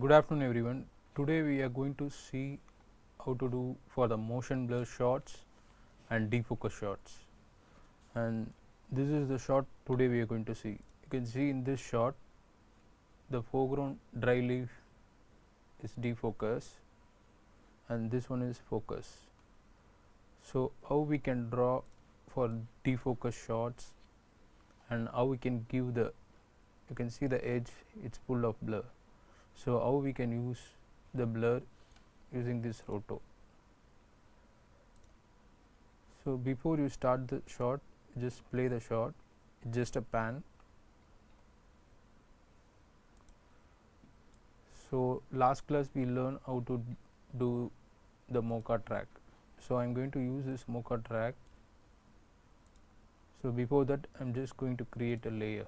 Good afternoon everyone. Today we are going to see how to do for the motion blur shots and defocus shots, and this is the shot today we are going to see. You can see in this shot the foreground dry leaf is defocus and this one is focus. So how we can draw for defocus shots and how we can give the, you can see the edge, it's full of blur. So how we can use the blur using this Roto. So before you start the shot, just play the shot, just a pan. So last class we learned how to do the mocha track. So I am going to use this mocha track. So before that I am just going to create a layer.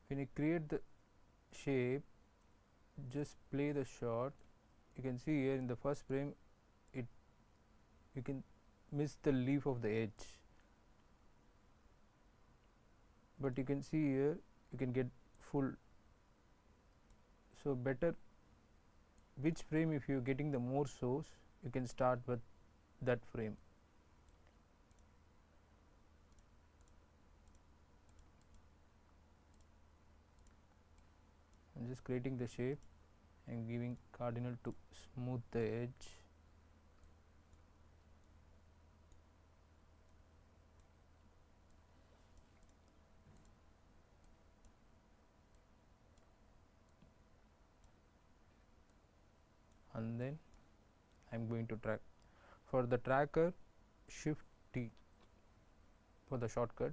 When you create the shape, just play the shot. You can see here in the first frame you can miss the leaf of the edge, but you can see here you can get full. So better which frame, if you are getting the more source, you can start with that frame. I'm just creating the shape and giving cardinal to smooth the edge. And then I'm going to track. For the tracker, shift T for the shortcut.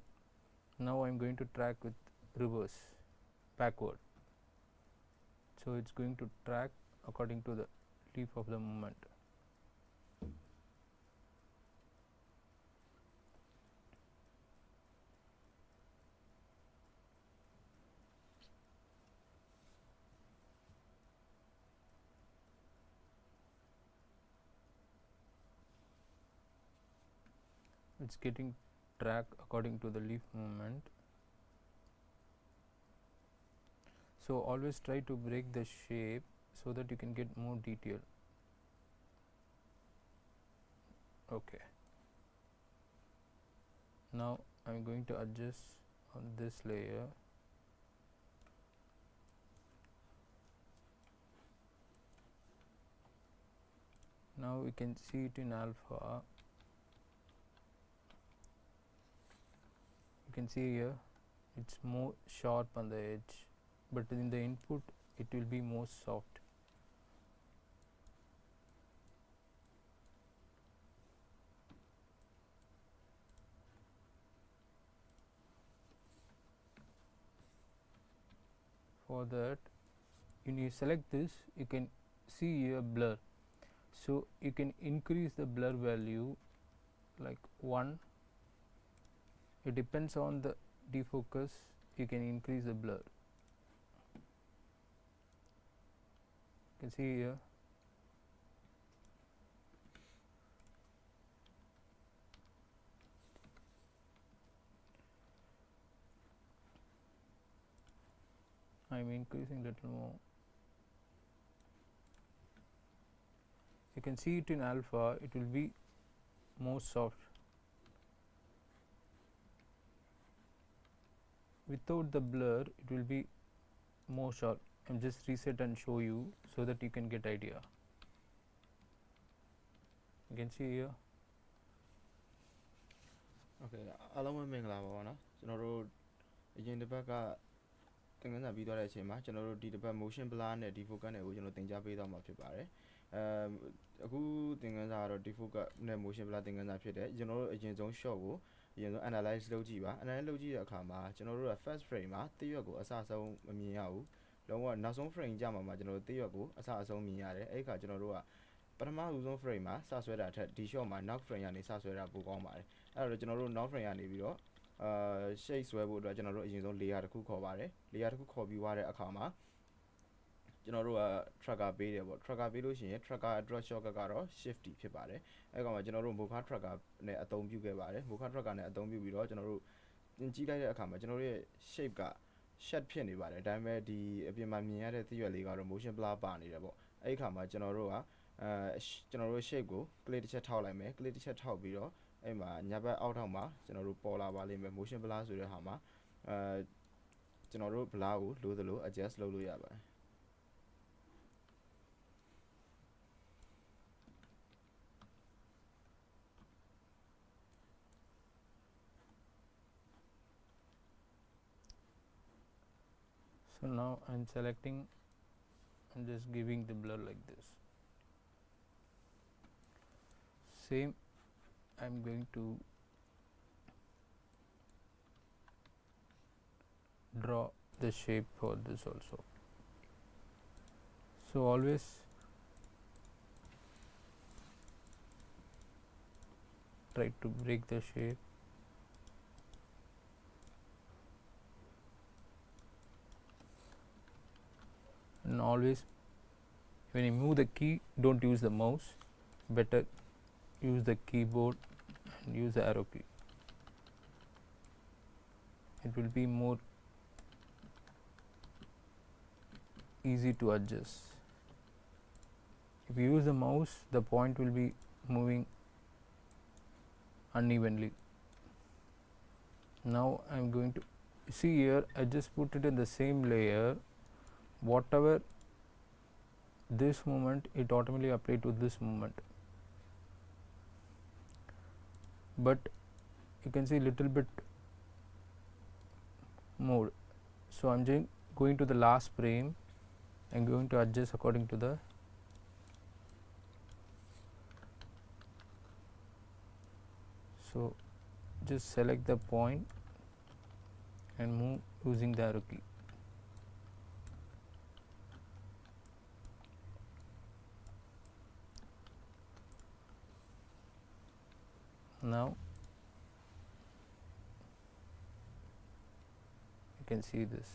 Now I'm going to track with reverse, backward. So it's going to track according to the leaf of the movement. It's getting track according to the leaf movement. So always try to break the shape so that you can get more detail. Okay, now I'm going to adjust on this layer. Now we can see it in alpha. You can see here it's more sharp on the edge, but in the input it will be more soft. For that, when you select this, you can see here blur. So you can increase the blur value like 1. It depends on the defocus, you can increase the blur. You can see here I am increasing little more. You can see it in alpha, it will be more soft. Without the blur it will be more sharp. I am just reset and show you so that you can get idea. You can see here. Okay, အားလုံးပဲမင်္ဂလာပါပါနော်ကျွန်တော်တို့အရင်တစ်ပတ်ကသင်ခန်းစာပြီးသွားတဲ့အချိန်မှာကျွန်တော်တို့ဒီတစ်ပတ် motion blur နဲ့ defocus နဲ့ကိုကျွန်တော်သင်ကြားပေးသွားမှာဖြစ်ပါတယ်အခုသင်ခန်းစာကတော့ defocus နဲ့ motion blur သင်ခန်းစာဖြစ်တယ်ကျွန်တော်တို့အရင်ဆုံး shot ကိုအရင်ဆုံး analyze လုပ်ကြည့်ပါ analyze လုပ်ကြည့်တဲ့အခါမှာကျွန်တော်တို့က first frame မှာတရွက်ကိုအစအဆုံးမမြင်ရဘူးလုံးဝနောက်ဆုံး frame ကြမှာကျွန်တော်တို့တရွက်ကိုအစအဆုံးမြင်ရတယ်အဲ့ဒီအခါကျွန်တော်တို့ကပထမဦးဆုံး frame မှာစဆွဲတာထက်ဒီ shot မှာ နောက် frame ကနေစဆွဲတာပိုကောင်းပါတယ်အဲ့တော့ကျွန်တော်တို့ နောက် frame ကနေပြီးတော့shade ဆွဲဖို့အတွက်ကျွန်တော်တို့အရင်ဆုံး layer တစ်ခုခေါ်ပါတယ် layer တစ်ခုခေါ်ပြီးွားတဲ့အခါမှာ ကျွန်တော်တို့က tracker ပေးတယ်ပေါ့ tracker ပေးလို့ရှိရင် tracker address shortcut ကတော့ shift ဖြစ်ပါတယ်အဲ့ကောင်မှာကျွန်တော်တို့ mocha tracker နဲ့အသုံးပြုခဲ့ပါတယ် mocha tracker နဲ့အသုံးပြုပြီးတော့ကျွန်တော်တို့တင်ကြည့်လိုက်တဲ့အခါမှာကျွန်တော်တို့ရဲ့ shape က shed ဖြစ်နေပါတယ်ဒါပေမဲ့ဒီအပြင်မှာမြင်ရတဲ့သရွက်လေးကတော့ motion blur ပါနေတယ်ပေါ့အဲ့ဒီအခါမှာကျွန်တော်တို့ကကျွန်တော်တို့ shape ကို click တစ်ချက်ထောက်လိုက်မယ် click တစ်ချက်ထောက်ပြီးတော့အဲ့မှာညာဘက်အောက်ထောက်မှာကျွန်တော်တို့ပေါ်လာပါလိမ့်မယ် motion blur ဆိုတဲ့ဟာမှာကျွန်တော်တို့ blur ကိုလိုသလို adjust လုပ်လို့ရပါတယ် So now I'm selecting and just giving the blur like this. Same I'm going to draw the shape for this also. So always try to break the shape. And always when you move the key, don't use the mouse, better use the keyboard and use the arrow key. It will be more easy to adjust. If you use the mouse, the point will be moving unevenly. Now I am going to see here, I just put it in the same layer. Whatever this movement, it automatically apply to this movement, but you can see little bit more. So I'm going to the last frame and going to adjust according to the so just select the point and move using the arrow key. Now you can see this.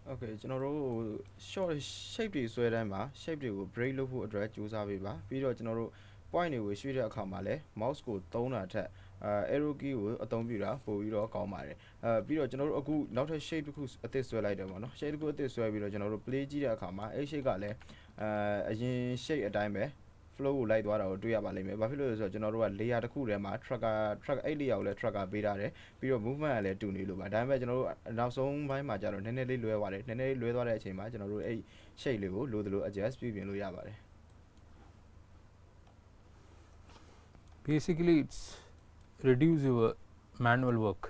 Okay ကျွန်တော်တို့ short shape တွေဆွဲတိုင်းမှာ shape တွေကို break လုပ်ဖို့အတွက်ကြိုးစားပေးပါပြီးတော့ကျွန်တော်တို့ point တွေကိုရွှေ့တဲ့အခါမှာလည်း mouse ကိုသုံးတာထက်arrow key ကိုအသုံးပြုတာပိုပြီးတော့ကောင်းပါတယ်ပြီးတော့ကျွန်တော်တို့အခုနောက်ထပ် shape တစ်ခုအသစ်ဆွဲလိုက်တယ်ပေါ့နော် shape တစ်ခုအသစ်ဆွဲပြီးတော့ကျွန်တော်တို့ play ကြည့်တဲ့အခါမှာအဲ့ shape ကလည်းအရင် shape အတိုင်းပဲ flow ကိုလိုက်သွားတာကိုတွေ့ရပါလိမ့်မယ်ဘာဖြစ်လို့လဲဆိုတော့ကျွန်တော်တို့က layer တစ်ခုထဲမှာ tracker အဲ့ layer ကိုလည်း tracker ပေးထားတယ်ပြီးတော့ movement ကလည်းတူနေလို့ပါဒါပေမဲ့ကျွန်တော်တို့နောက်ဆုံးပိုင်းမှာကျတော့နည်းနည်းလေးလွဲသွားတယ်နည်းနည်းလေးလွဲသွားတဲ့အချိန်မှာကျွန်တော်တို့အဲ့ shape လေးကိုလိုသလို adjust ပြုပြင်လို့ရပါတယ် Basically it's reduce your manual work,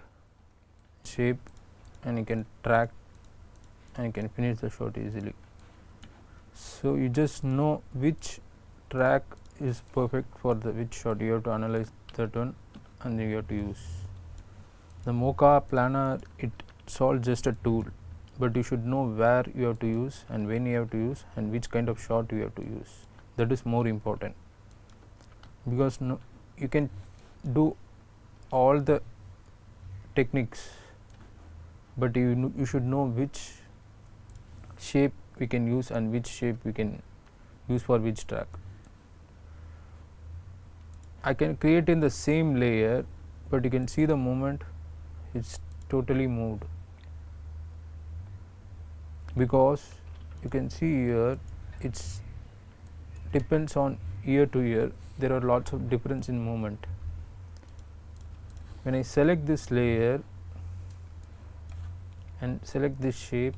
shape, and you can track and you can finish the shot easily. So you just know which track is perfect for the which shot. You have to analyze that one and you have to use. The Mocha planner, it's all just a tool, but you should know where you have to use and when you have to use and which kind of shot you have to use. That is more important, because no, you can do all the techniques, but you should know which shape we can use and which shape we can use for which track. I can create in the same layer, but you can see the movement, it's totally moved, because you can see here it's depends on year to year, there are lots of difference in movement. When I select this layer and select this shape,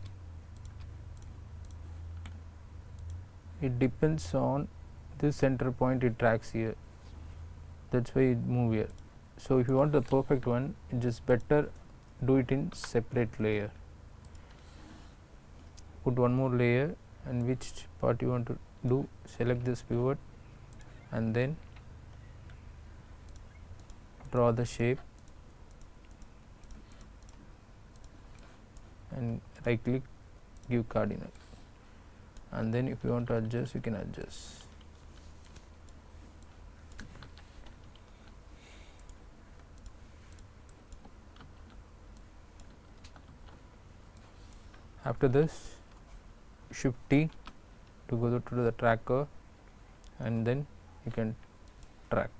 it depends on this center point, it tracks here, that's why it move here. So if you want the perfect one, it is better do it in separate layer. Put one more layer and which part you want to do, select this pivot and then draw the shape and right click, give cardinal, and then if you want to adjust, you can adjust. After this, shift T to go to the tracker, and then you can track.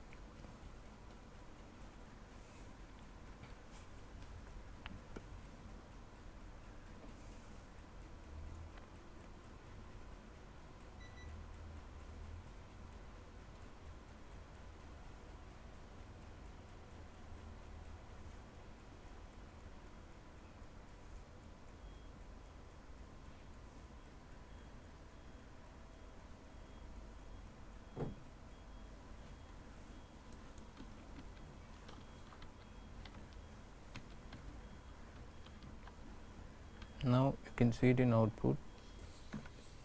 Now you can see it in output.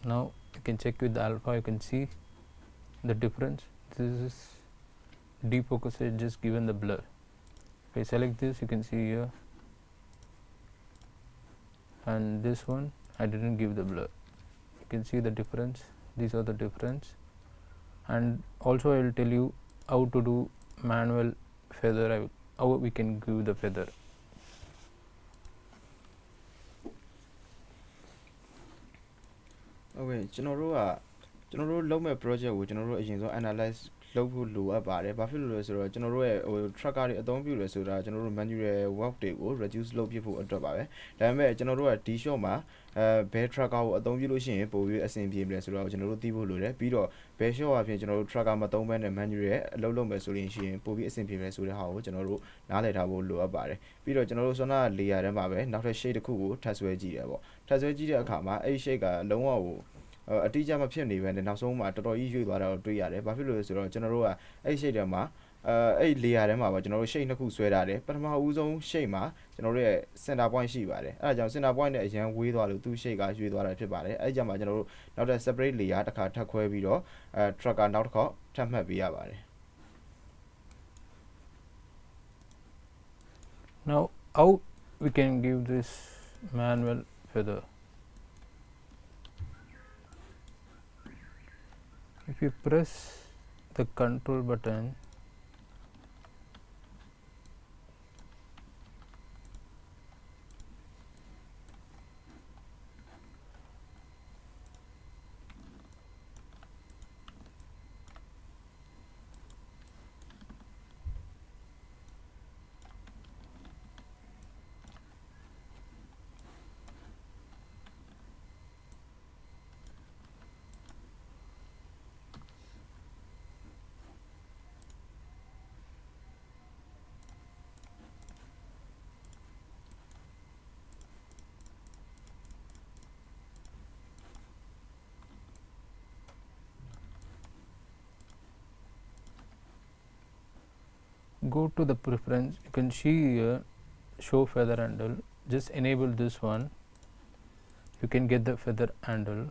Now you can check with the alpha, you can see the difference. This is defocus edges given the blur. If I select this, you can see here, and this one I didn't give the blur. You can see the difference. These are the difference. And also I will tell you how to do manual feather, how we can give the feather. Okay ကျွန်တော်တို့လုပ်မဲ့ project ကိုကျွန်တော်တို့အရင်ဆုံး analyze လုပ်ဖို့လိုအပ်ပါတယ်ဘာဖြစ်လို့လဲဆိုတော့ကျွန်တော်တို့ရဲ့tracker တွေအသုံးပြုလဲဆိုတာကျွန်တော်တို့ manual work တွေကို reduce လုပ်ဖြစ်ဖို့အတွက်ပါပဲဒါပေမဲ့ကျွန်တော်တို့က D shot မှာဘယ် tracker ကိုအသုံးပြုလို့ရှိရင်ပိုပြီးအဆင်ပြေမလဲဆိုတော့ကျွန်တော်တို့သိဖို့လိုတယ်ပြီးတော့ဘယ် shot အပြင်ကျွန်တော်တို့ tracker မသုံးဘဲနဲ့ manual ရဲ့အလုပ်လုပ်မယ်ဆိုရင်ပိုပြီးအဆင်ပြေမယ်ဆိုတဲ့ဟာကိုကျွန်တော်တို့နားလည်ထားဖို့လိုအပ်ပါတယ်ပြီးတော့ကျွန်တော်တို့ဆွမ်းနာ layer ထဲမှာပဲနောက်ထပ် shade တစ်ခုကိုထပ်ဆွဲကြည့်ရပေါ့ထပ်ဆွဲကြည့်တဲ့အခါမှာအဲ့ shade ကလုံးဝကိုအတိအကျမဖြစ်နေပဲနဲ့နောက်ဆုံးမှာတော်တော်ကြီးရွေ့သွားတာကိုတွေ့ရတယ်ဘာဖြစ်လို့လဲဆိုတော့ကျွန်တော်တို့ကအဲ့ shade ထဲမှာအဲ့ layer ထဲမှာပေါ့ကျွန်တော်တို့ shade နှစ်ခုဆွဲထားတယ်ပထမဦးဆုံး shade မှာကျွန်တော်တို့ရဲ့ center point ရှိပါတယ်အဲ့ဒါကြောင့် center point နဲ့အရန်ဝေးသွားလို့သူ့ shade ကရွေ့သွားတာဖြစ်ပါတယ်အဲ့ကြောင့်မှကျွန်တော်တို့နောက်ထပ် separate layer တစ်ခါထပ်ခွဲပြီးတော့tracker နောက်တစ်ခေါက်ထပ်မှတ်ပေးရပါတယ် Now how we can give this manual feather? If you press the control button, go to the preference, you can see here show feather handle, just enable this one, you can get the feather handle.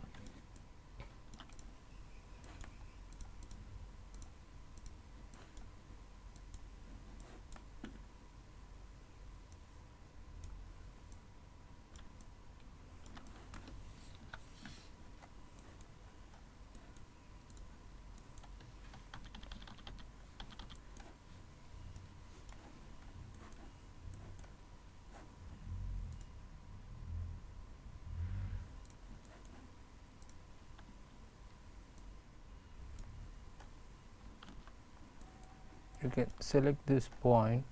You can select this point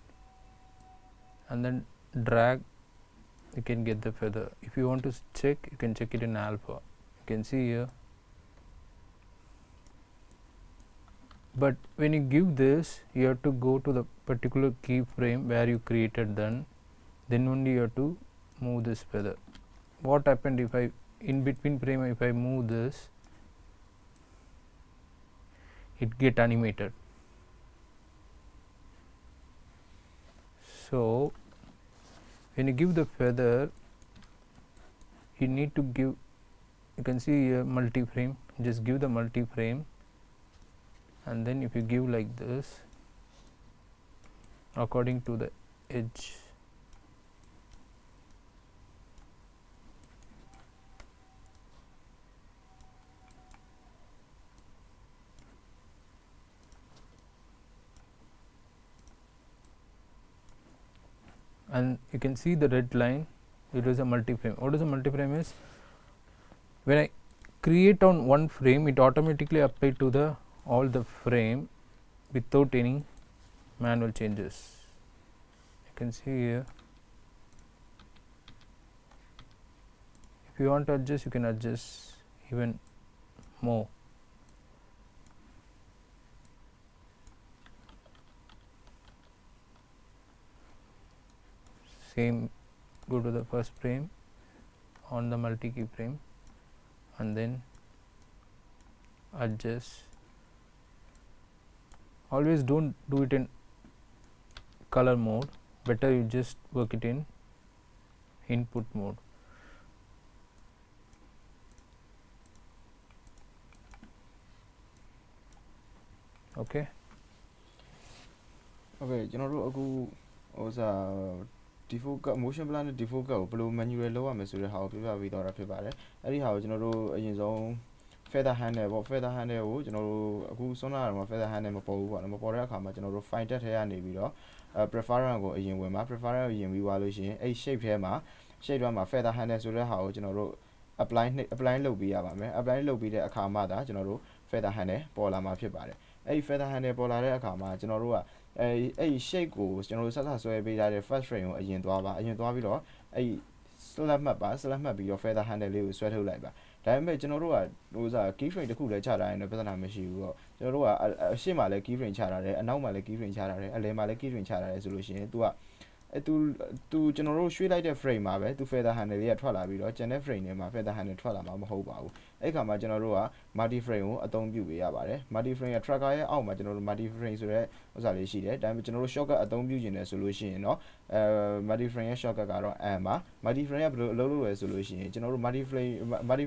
and then drag, you can get the feather. If you want to check, you can check it in alpha. You can see here, but when you give this, you have to go to the particular keyframe where you created, then only you have to move this feather. What happened if I in between frame, if I move this, it get animated. So when you give the feather, you need to give, you can see here multi-frame, just give the multi-frame, and then if you give like this according to the edge, and you can see the red line it is a multi-frame. What is a multi-frame is, when I create on one frame, it automatically apply to the all the frame without any manual changes. You can see here. If you want to adjust, you can adjust even more. Same, go to the first frame on the multi keyframe and then adjust. Always don't do it in color mode, better you just work it in input mode. Okay. Okay ကျွန်တော်တို့အခုဟိုစား defocus motion blur နဲ့ defocus ကိုဘယ်လို manual လုပ်ရမလဲဆိုတဲ့ဟာကိုပြပြပေးတော့တာဖြစ်ပါတယ်အဲ့ဒီဟာကိုကျွန်တော်တို့အရင်ဆုံး feather handle ပေါ့ feather handle ကိုကျွန်တော်တို့အခုဆွမ်းလာတာမှာ feather handle မပေါ်ဘူးပေါ့နော်မပေါ်တဲ့အခါမှာကျွန်တော်တို့ fine တက်ထဲကနေပြီးတော့preference ကိုအရင်ဝင်ပါ preference ကိုရင်ပြီးသွားလို့ရှိရင်အဲ့ shape ထဲမှာ shape ထဲမှာ feather handle ဆိုတဲ့ဟာကိုကျွန်တော်တို့ apply လုပ်ပေးရပါမယ် apply လုပ်ပြီးတဲ့အခါမှသာကျွန်တော်တို့ feather handle ပေါ်လာမှာဖြစ်ပါတယ်အဲ့ဒီ feather handle ပေါ်လာတဲ့အခါမှာကျွန်တော်တို့ကအဲ့ shape ကိုကျွန်တော်တို့ဆက်ဆက်ဆွဲပေးထားတဲ့ first frame ကိုအရင်သွားပါအရင်သွားပြီးတော့အဲ့ select မှတ်ပါ select မှတ်ပြီးတော့ feather handle လေးကိုဆွဲထုတ်လိုက်ပါဒါပေမဲ့ကျွန်တော်တို့ကဟိုစား key frame တစ်ခုလည်းချထားရင်တော့ပြဿနာမရှိဘူးပေါ့ကျွန်တော်တို့ကအရှေ့မှာလည်း key frame ချထားတယ်အနောက်မှာလည်း key frame ချထားတယ်အလယ်မှာလည်း key frame ချထားတယ်ဆိုလို့ရှိရင် तू ကသူကျွန်တော်တို့ရွှေ့လိုက်တဲ့ frame မှာပဲသူ feather handle လေးကထွက်လာပြီးတော့ကျန်တဲ့ frame တွေမှာ feather handle ထွက်လာမှာမဟုတ်ပါဘူးအဲ့ခါမှာကျွန်တော်တို့က multi frame ကိုအသုံးပြုပေးရပါတယ် multi frame ရဲ့ tracker ရဲ့အောက်မှာကျွန်တော်တို့ multi frame ဆိုတဲ့ဥစ္စာလေးရှိတယ်ဒါပေမဲ့ကျွန်တော်တို့ shortcut အသုံးပြုခြင်းတယ်ဆိုလို့ရှိရင်တော့multi frame ရဲ့ shortcut ကတော့ M ပါ multi frame ကဘယ်လိုအလုပ်လုပ်လဲဆိုလို့ရှိရင်ကျွန်တော်တို့ multi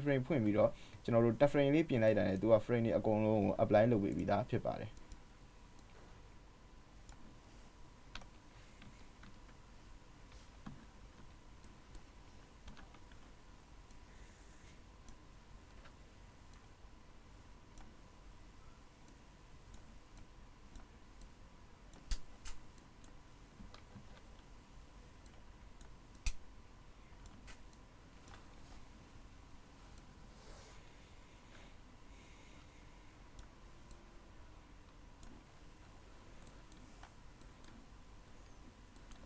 frame ဖွင့်ပြီးတော့ကျွန်တော်တို့ တစ် frame လေးပြင်လိုက်တာနဲ့သူက frame တွေအကုန်လုံးကို apply လုပ်ပေးပြီးသားဖြစ်ပါတယ်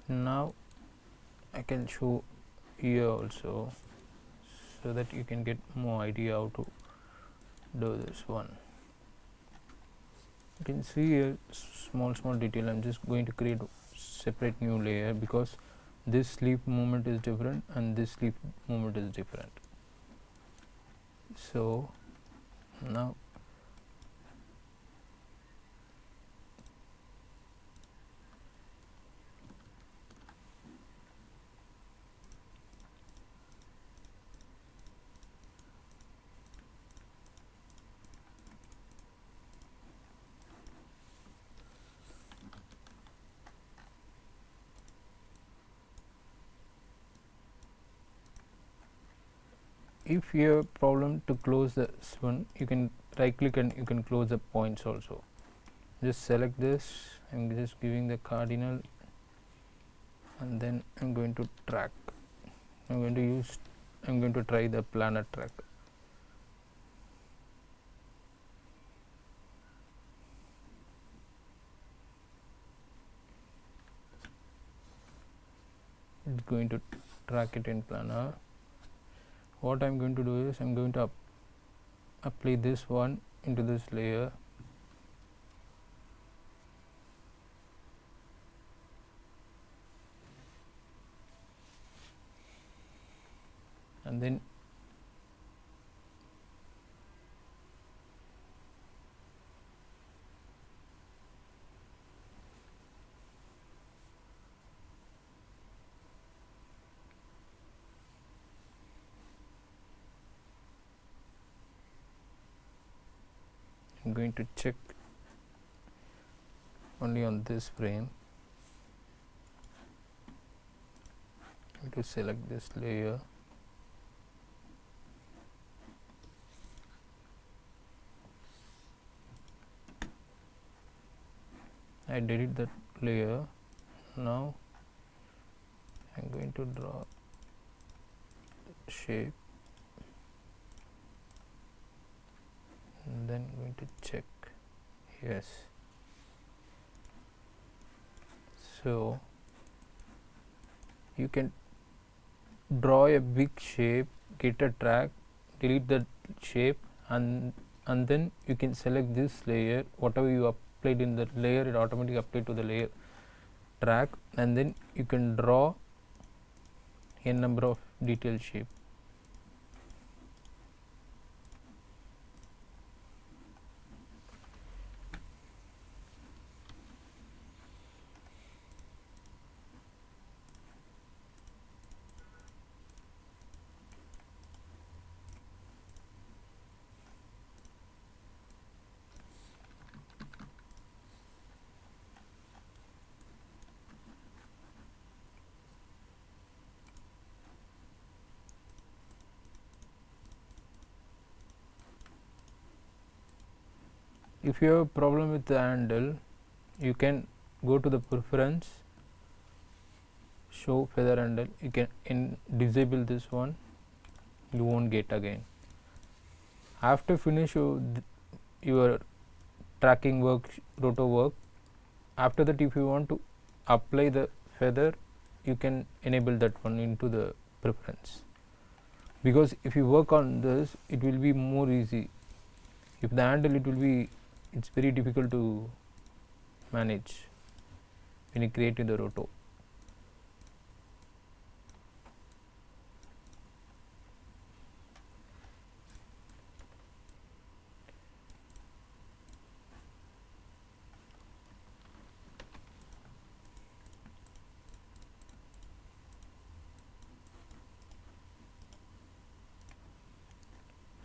Now I can show here also so that you can get more idea how to do this one. You can see here small detail. I'm just going to create separate new layer because this sleep movement is different and this sleep movement is different. So now if you have a problem to close this one, you can right click and you can close the points also. Just select this. I'm just giving the cardinal and then I'm going to track. I'm going to try the planar track. It's going to track it in planar. What I'm going to do is I'm going to apply this one into this layer and then I'm going to check only on this frame. I'm going to select this layer. I delete that layer. Now I'm going to draw shape and then going to check. Yes, so you can draw a big shape, get a track, delete the shape, and then you can select this layer, whatever you applied in the layer, it automatically applied to the layer track, and then you can draw a number of detailed shape. If you have a problem with the handle, you can go to the preference, show feather handle, you can disable this one, you won't get again. After finish your tracking work, roto work, after that if you want to apply the feather, you can enable that one into the preference, because if you work on this it will be more easy. If the handle, it's very difficult to manage when you create in the roto.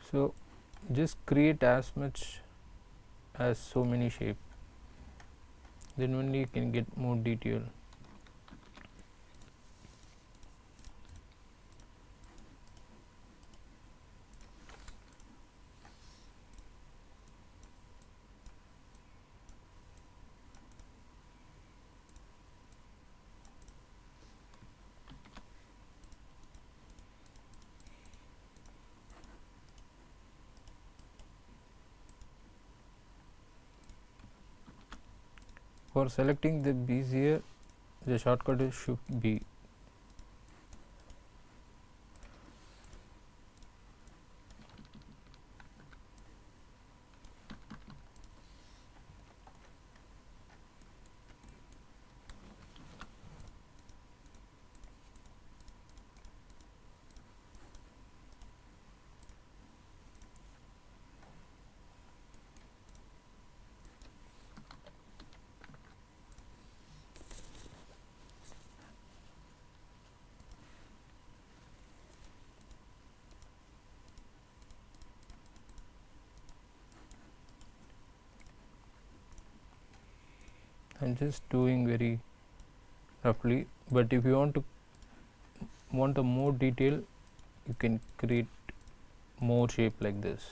So just create as much as so many shape, then only you can get more detail. For selecting the bezier, the shortcut is Shift B. I'm just doing very roughly, but if you want a more detail, you can create more shape like this.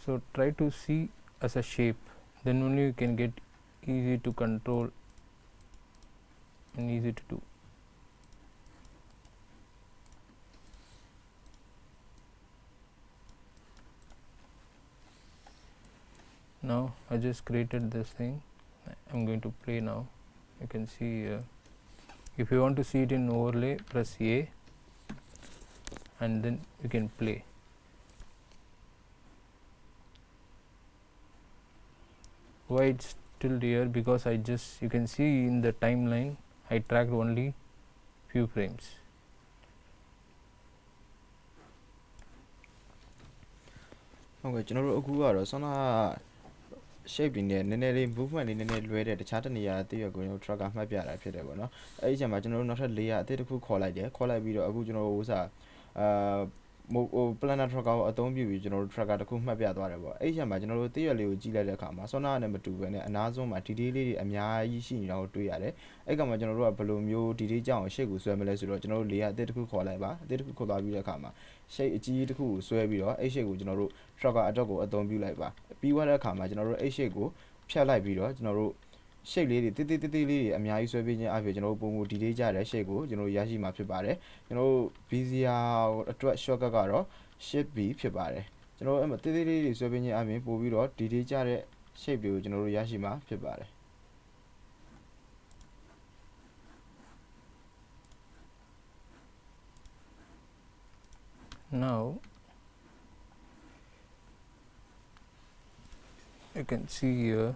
So try to see as a shape, then only you can get easy to control and easy to do. Now I just created this thing, I'm going to play now. You can see if you want to see it in overlay, press A and then you can play. Why it's still here? Because you can see in the timeline I tracked only few frames. Okay, ကျွန်တော်တို့အခုကတော့ဆောင်းနာ shape တွေနဲ့နည်းနည်းလေး movement လေးနည်းနည်းလွဲတဲ့တခြားတစ်နေရာအသေးအကိုကျွန်တော် tracker မှတ်ပြတာဖြစ်တယ်ပေါ့နော်အဲ့ဒီအချိန်မှာကျွန်တော်တို့နောက်ထပ် layer အသေးတစ်ခုခေါ်လိုက်တယ်ခေါ်လိုက်ပြီးတော့အခုကျွန်တော်တို့ဥစားplanner tracker ကိုအသုံးပြုပြီးကျွန်တော်တို့ tracker တစ်ခုမှတ်ပြသွားတယ်ပေါ့အဲ့ဒီအချိန်မှာကျွန်တော်တို့တည့်ရွက်လေးကိုကြည့်လိုက်တဲ့အခါမှာဆောင်းနာနဲ့မတူဘဲနဲ့အနားဆုံးမှာ detail လေးတွေအများကြီးရှိနေတာကိုတွေ့ရတယ်အဲ့ကောင်မှာကျွန်တော်တို့ကဘယ်လိုမျိုး detail ကြောင်းရှေ့ကိုဆွဲမလဲဆိုတော့ကျွန်တော်တို့ layer အသေးတစ်ခုခေါ်လိုက်ပါအသေးတစ်ခုခေါ်သွားပြီးတဲ့အခါမှာ shape အကြီးတစ်ခုကိုဆွဲပြီးတော့အဲ့ shape ကိုကျွန်တော်တို့ tracker အတွက်ကိုအသုံးပြုလိုက်ပါပြီးသွားတဲ့အခါမှာကျွန်တော်တို့အဲ့ shape ကိုဖြတ်လိုက်ပြီးတော့ကျွန်တော်တို့ shape လေးတွေတိတိလေးတွေအများကြီးဆွဲပေးခြင်းအပြင်ကျွန်တော်တို့ပုံမူ detail ကြတဲ့ shape ကိုကျွန်တော်တို့ရရှိမှာဖြစ်ပါတယ်ကျွန်တော်တို့ Bezier အတွက် shortcut ကတော့ shift B ဖြစ်ပါတယ်ကျွန်တော်တို့အဲ့မှာတိလေးတွေဆွဲပေးခြင်းအပြင်ပို့ပြီးတော့ detail ကြတဲ့ shape တွေကိုကျွန်တော်တို့ရရှိမှာဖြစ်ပါတယ် Now you can see here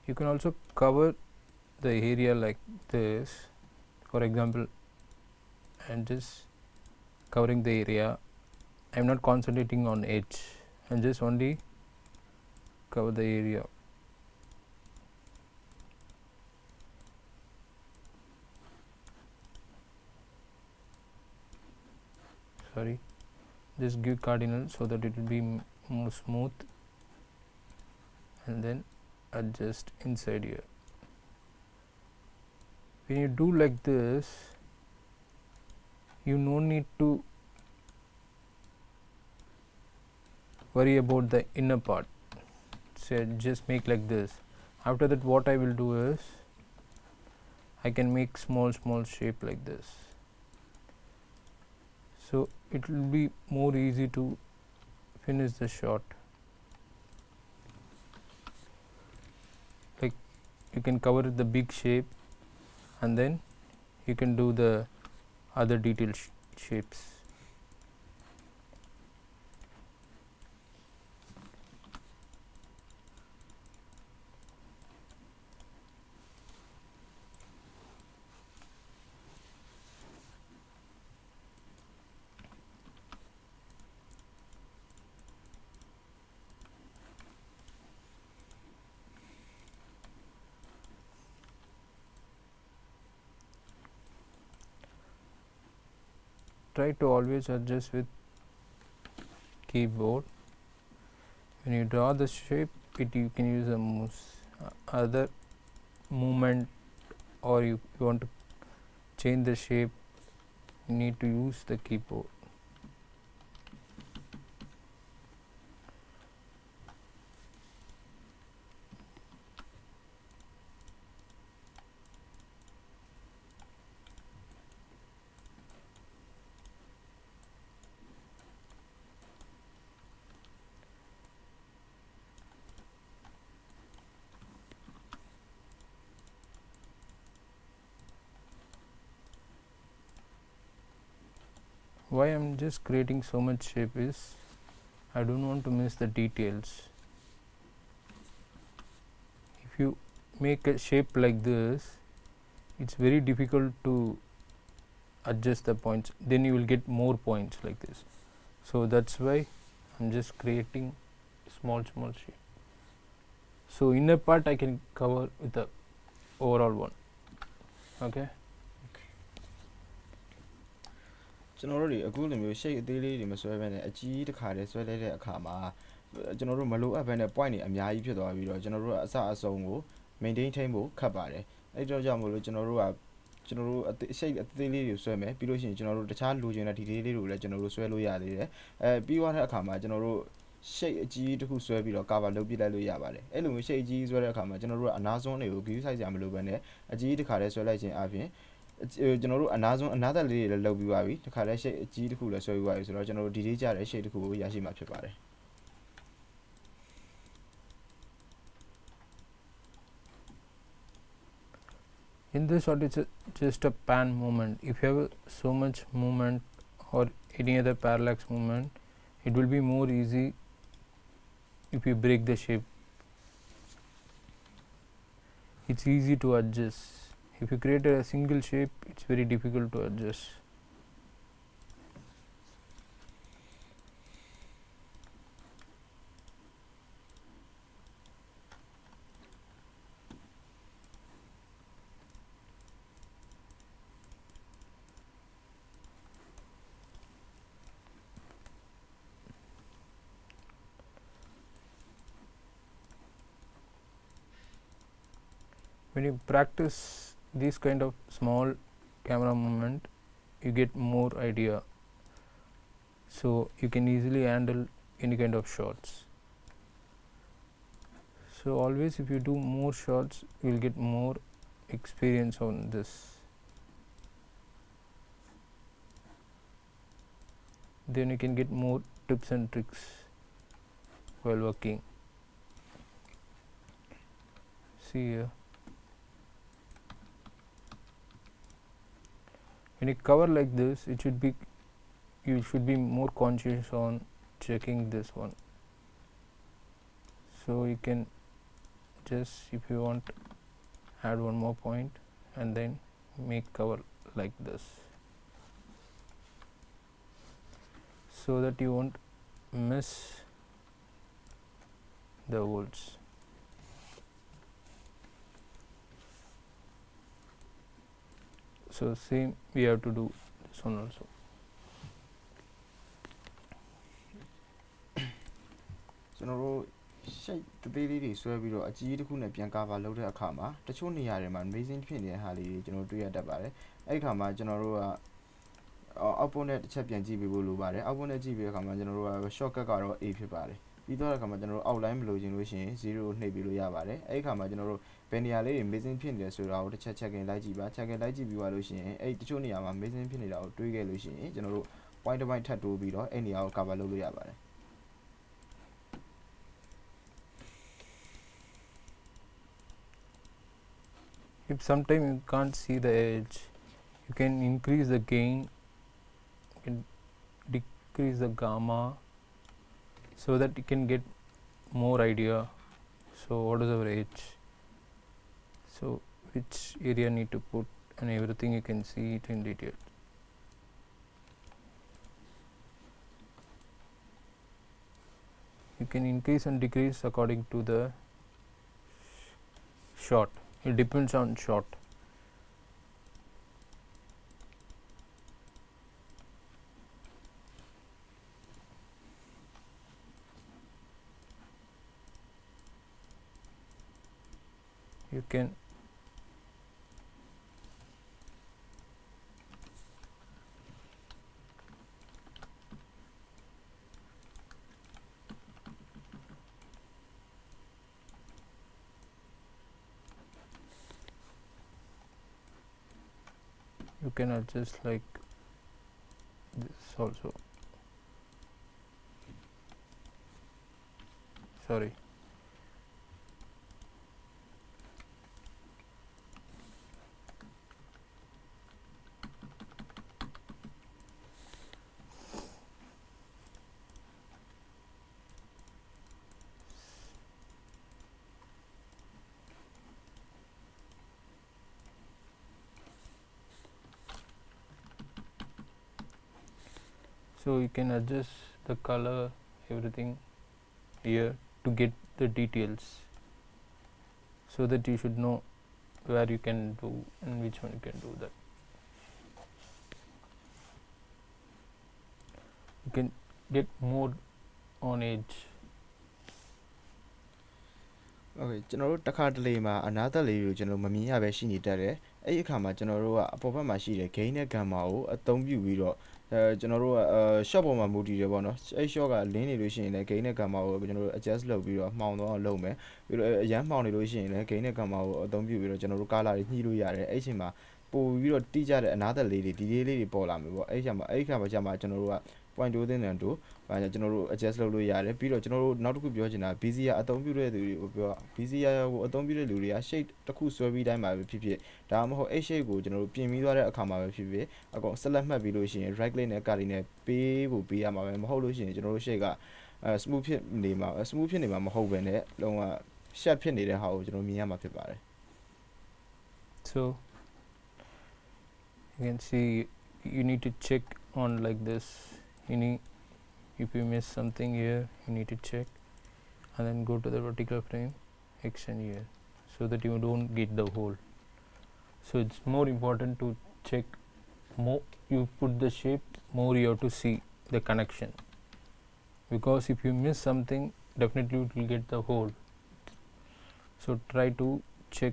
you can also cover the area like this. For example, I'm just covering the area. I'm not concentrating on edge. I'm just only cover the area. Sorry, just give cardinal so that it will be more smooth, and then adjust inside here. When you do like this, you no need to worry about the inner part. So just make like this. After that, what I will do is I can make small shape like this, so it will be more easy to finish the shot. Like you can cover the big shape and then you can do the other detail shapes. Try to always adjust with keyboard. When you draw the shape, you can use a other movement, or you want to change the shape, you need to use the keyboard. Why I'm just creating so much shape is I don't want to miss the details. If you make a shape like this, it's very difficult to adjust the points, then you will get more points like this. So that's why I'm just creating small shape. So inner part I can cover with the overall one. Okay, ကျွန်တော်တို့တွေအခုလိုမျိုး shape အသေးလေးတွေမဆွဲဘဲနဲ့အကြီးတစ်ခါတည်းဆွဲလိုက်တဲ့အခါမှာကျွန်တော်တို့မလိုအပ်ဘဲနဲ့ point တွေအများကြီးဖြစ်သွားပြီးတော့ကျွန်တော်တို့ကအစအဆုံးကို maintain ထိန်းဖို့ခက်ပါတယ်အဲ့တော့ကြောင့်မို့လို့ကျွန်တော်တို့ shape အသေးလေးတွေဆွဲမယ်ပြီးလို့ရှိရင်ကျွန်တော်တို့တခြားလိုချင်တဲ့ detail လေးတွေကိုလည်းကျွန်တော်တို့ဆွဲလို့ရသေးတယ်ပြီးသွားတဲ့အခါမှာကျွန်တော်တို့ shape အကြီးတစ်ခုဆွဲပြီးတော့ cover လုပ်ပြလိုက်လို့ရပါတယ်အဲ့လိုမျိုး shape အကြီးဆွဲတဲ့အခါမှာကျွန်တော်တို့ကအနားစွန်းတွေကို view size ရမလို့ဘဲနဲ့အကြီးတစ်ခါတည်းဆွဲလိုက်ခြင်းအပြင်ကျွန်တော်တို့အနားစွန်းအနားသက်လေးတွေလည်းလုပ်ပြီးပါပြီတစ်ခါလဲ shape အကြီးတစ်ခုလည်းဆွဲပြီးပါပြီဆိုတော့ကျွန်တော်တို့ detail ကြတဲ့ shape တစ်ခုကိုရရှိမှာဖြစ်ပါတယ် in this shot it's just a pan movement. If you have so much movement or any other parallax movement, it will be more easy if you break the shape. It's easy to adjust. If you create a single shape, it's very difficult to adjust. when you practice this kind of small camera movement, you get more idea, so you can easily handle any kind of shots. So always if you do more shots, you will get more experience on this. Then you can get more tips and tricks while working. See here, when you cover like this, you should be more conscious on checking this one. So you can just, if you want, add one more point and then make cover like this, so that you won't miss the holes. So same we have to do this one also. ကျွန်တော်တို့ shape တသေးလေးတွေဆွဲပြီးတော့အကြီးတစ်ခုနဲ့ပြန် cover လုပ်တဲ့အခါမှာတချို့နေရာတွေမှာ amazing ဖြစ်နေတဲ့ဟာလေးတွေကျွန်တော်တွေ့ရတတ်ပါတယ်အဲ့ဒီအခါမှာကျွန်တော်တို့က output နဲ့တစ်ချက်ပြန်ကြည့်ပေးဖို့လိုပါတယ် output နဲ့ကြည့်ပြီးတဲ့အခါမှာကျွန်တော်တို့က shortcut ကတော့ A ဖြစ်ပါတယ်ပြီးတော့တဲ့အခါမှာကျွန်တော်တို့ outline မလိုချင်လို့ရှိရင်0ကိုနှိပ်ပြီးလို့ရပါတယ်အဲ့ဒီအခါမှာကျွန်တော်တို့ဘယ်နေရာလေးတွေ amazing ဖြစ်နေတယ်ဆိုတာကိုတစ်ချက် check in လိုက်ကြည့်ပါ check in လိုက်ကြည့်ပြီးသွားလို့ရှိရင်အဲ့တချို့နေရာမှာ amazing ဖြစ်နေတာကိုတွေးခဲ့လို့ရှိရင်ကျွန်တော်တို့ point တစ်ပိုင်းထပ်တိုးပြီးတော့အဲ့နေရာကို cover လုပ်လို့ရပါတယ် If sometime you can't see the edge, you can increase the gain, you can decrease the gamma, so that you can get more idea. So what is our edge, so which area need to put, and everything you can see it in detail. You can increase and decrease according to the shot. It depends on shot. You can adjust like this also. Sorry. So you can adjust the color, everything here to get the details, so that you should know where you can do and which one you can do that. You can get more on edge. Okay ကျွန်တော်တို့တစ်ခါတလေမှာအနားသက်လေးကိုကျွန်တော်မမြင်ရပဲရှိနေတတ်တယ်အဲ့ဒီအခါမှာကျွန်တော်တို့ကအပေါ်ဘက်မှာရှိတဲ့ gain နဲ့ gamma ကိုအသုံးပြုပြီးတော့ကျွန်တော်တို့ကshot ပေါ်မှာမူတည်တယ်ပေါ့နော်အဲ့ shot ကလင်းနေလို့ရှိရင်လည်း gain နဲ့ gamma ကိုကျွန်တော်တို့ adjust လုပ်ပြီးတော့မှောင်တော့အောင်လုပ်မယ်ပြီးတော့အရန်မှောင်နေလို့ရှိရင်လည်း gain နဲ့ gamma ကိုအသုံးပြုပြီးတော့ကျွန်တော်တို့ color တွေညှိလို့ရတယ်အဲ့အချိန်မှာပို့ပြီးတော့တိကျတဲ့အနားသက်လေးတွေ detail လေးတွေပေါ်လာမယ်ပေါ့အဲ့ခါမှာကြာမှာကျွန်တော်တို့က point တိုးတဲ့နံတိုးကျွန်တော်တို့ adjust လုပ်လို့ရတယ်ပြီးတော့ကျွန်တော်တို့နောက်တစ်ခုပြောချင်တာ bezier အသုံးပြုတဲ့သူတွေကိုပြော bezier ကိုအသုံးပြုတဲ့လူတွေက shape တစ်ခုဆွဲပြီးတိုင်းမှာပဲဖြစ်ဖြစ်ဒါမှမဟုတ် shape ကိုကျွန်တော်တို့ပြင်ပြီးသွားတဲ့အခါမှာပဲဖြစ်ဖြစ်အကုန် select မှတ်ပြီးလို့ရှိရင် right click နဲ့ card နဲ့ပေးရမှာပဲမဟုတ်လို့ရှိရင်ကျွန်တော်တို့ shape ကsmooth ဖြစ်နေမှာမဟုတ်ဘဲနဲ့လုံးဝ sharp ဖြစ်နေတဲ့ဟာကိုကျွန်တော်မြင်ရမှာဖြစ်ပါတယ် So you can see you need to check on like this. If you miss something here, you need to check and then go to the vertical frame, extend here, so that you don't get the hole. So it's more important to check more. You put the shape more, you have to see the connection, because if you miss something, definitely it will get the hole. So try to check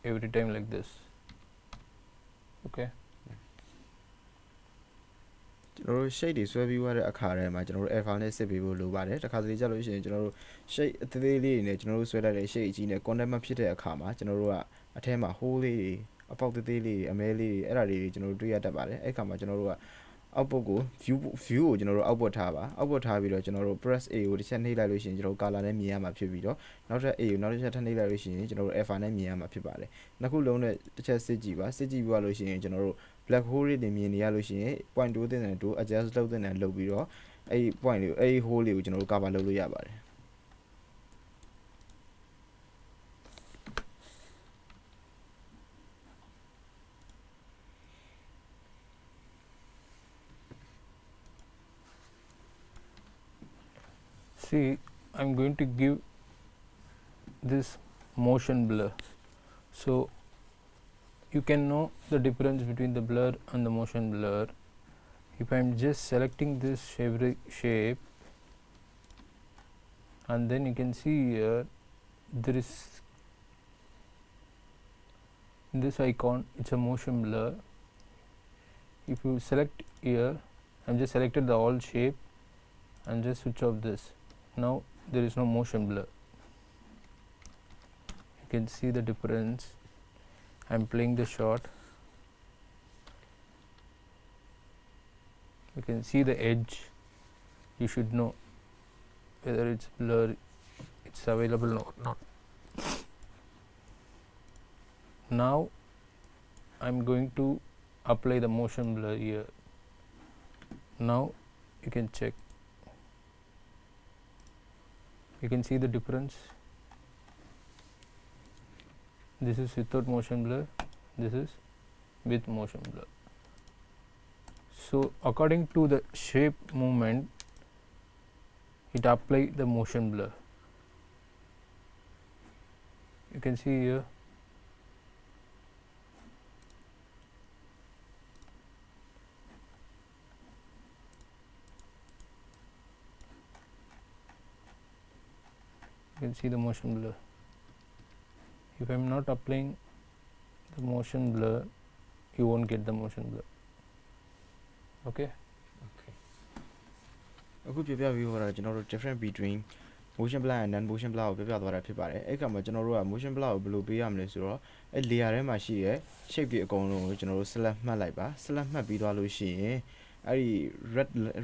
every time like this. Okay. ကျွန်တော်တို့ shade တွေဆွဲပြီးွားတဲ့အခါထဲမှာကျွန်တော်တို့ alpha နဲ့စစ်ပေးဖို့လိုပါတယ်တစ်ခါတလေကြာလို့ရှိရင်ကျွန်တော်တို့ shade အသေးသေးလေးတွေနဲ့ကျွန်တော်တို့ဆွဲလိုက်တဲ့ shade အကြီးနဲ့ contact မဖြစ်တဲ့အခါမှာကျွန်တော်တို့ကအထဲမှာ hole လေးတွေအပေါက်သေးသေးလေးတွေအမဲလေးတွေအဲ့ဒါတွေကျွန်တော်တို့တွေ့ရတတ်ပါတယ်အဲ့အခါမှာကျွန်တော်တို့က output ကို view ကိုကျွန်တော်တို့ output ထားပါ output ထားပြီးတော့ကျွန်တော်တို့ press A ကိုတစ်ချက်နှိပ်လိုက်လို့ရှိရင်ကျွန်တော်တို့ color နဲ့မြင်ရမှာဖြစ်ပြီးတော့နောက်ထပ် A ကိုနောက်တစ်ချက်ထပ်နှိပ်လိုက်လို့ရှိရင်ကျွန်တော်တို့ alpha နဲ့မြင်ရမှာဖြစ်ပါတယ်နှစ်ခုလုံးနဲ့တစ်ချက်စစ်ကြည့်ပါစစ်ကြည့်ပြီးသွားလို့ရှိရင်ကျွန်တော်တို့ black hole တွေမြင်နေရလို့ရှိရင် point 2တင်တယ်2 adjust လုပ်တင်တယ်လုပ်ပြီးတော့အဲ့ဒီ point လေးကိုအဲ့ဒီ hole လေးကိုကျွန်တော်တို့ cover လုပ်လို့ရပါတယ် See, I'm going to give this motion blur, so you can know the difference between the blur and the motion blur. If I'm just selecting this shape and then you can see here there is this icon, it's a motion blur. If you select here, I'm just selected the all shape and just switch off this. Now there is no motion blur. You can see the difference. I'm playing the shot. You can see the edge. You should know whether it's blur, it's available or not. Now I'm going to apply the motion blur here. Now you can check. You can see the difference. This is without motion blur, this is with motion blur. So according to the shape movement, it apply the motion blur. You can see here. You can see the motion blur. If I am not applying the motion blur, you won't get the motion blur. Okay.အခုပြပြပြီးဟောတာကျွန်တော်တို့ different between motion blur and non motion blur ကိုပြပြသွားတာဖြစ်ပါတယ်အဲ့ကမှာကျွန်တော်တို့က motion blur ကိုဘယ်လိုပေးရမလဲဆိုတော့အဲ့ layer ထဲမှာရှိတဲ့ shape တွေအကုန်လုံးကိုကျွန်တော်တို့ select မှတ်လိုက်ပါ select မှတ်ပြီးသွားလို့ရှိရင်အဲ့ဒီ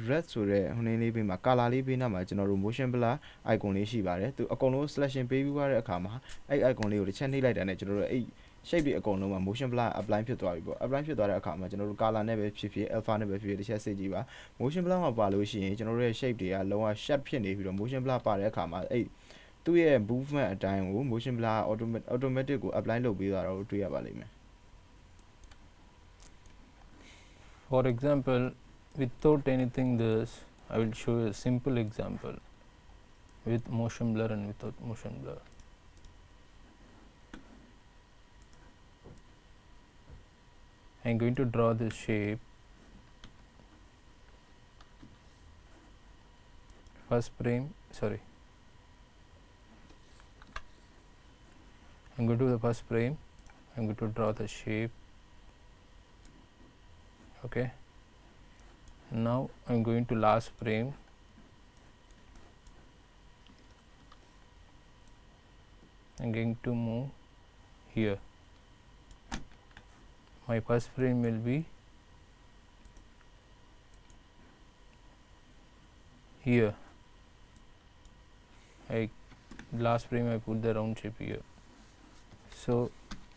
red ဆိုတဲ့ဟိုနေလေးပေးမှာ color လေးပေးနာမှာကျွန်တော်တို့ motion blur icon လေးရှိပါတယ်သူအကုန်လုံး selection ပေးပြီးသွားတဲ့အခါမှာအဲ့ icon လေးကိုတစ်ချက်နှိပ်လိုက်တာနဲ့ကျွန်တော်တို့အဲ့ shape တွေအကုန်လုံးမှာ motion blur apply ဖြစ်သွားပြီပေါ့ apply ဖြစ်သွားတဲ့အခါမှာကျွန်တော်တို့ color နဲ့ပဲဖြစ်ဖြစ် alpha နဲ့ပဲဖြစ်ဖြစ်တစ်ချက်စစ်ကြည့်ပါ motion blur မှာပါလို့ရှိရင်ကျွန်တော်တို့ရဲ့ shape တွေကလုံးဝ sharp ဖြစ်နေပြီးတော့ motion blur ပါတဲ့အခါမှာအဲ့သူ့ရဲ့ movement အတိုင်းကို motion blur automatic ကို apply လုပ်ပေးသွားတာကိုတွေ့ရပါလိမ့်မယ် For example, without anything this, I will show you a simple example with motion blur and without motion blur. I am going to draw this shape. First frame, sorry. I am going to the first frame. I am going to draw the shape. Okay. Now I am going to last frame. I am going to move here. My first frame will be here. Last frame I put the round shape here. So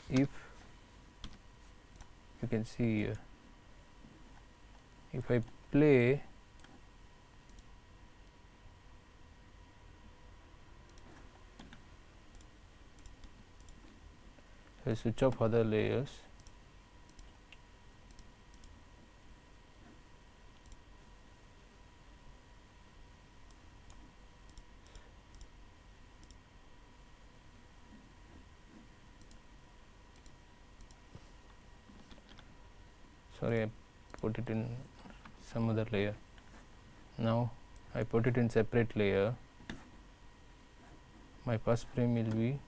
if you can see here, if I play, I switch off other layers. Sorry, I put it in some other layer. Now I put it in separate layer. My first frame will be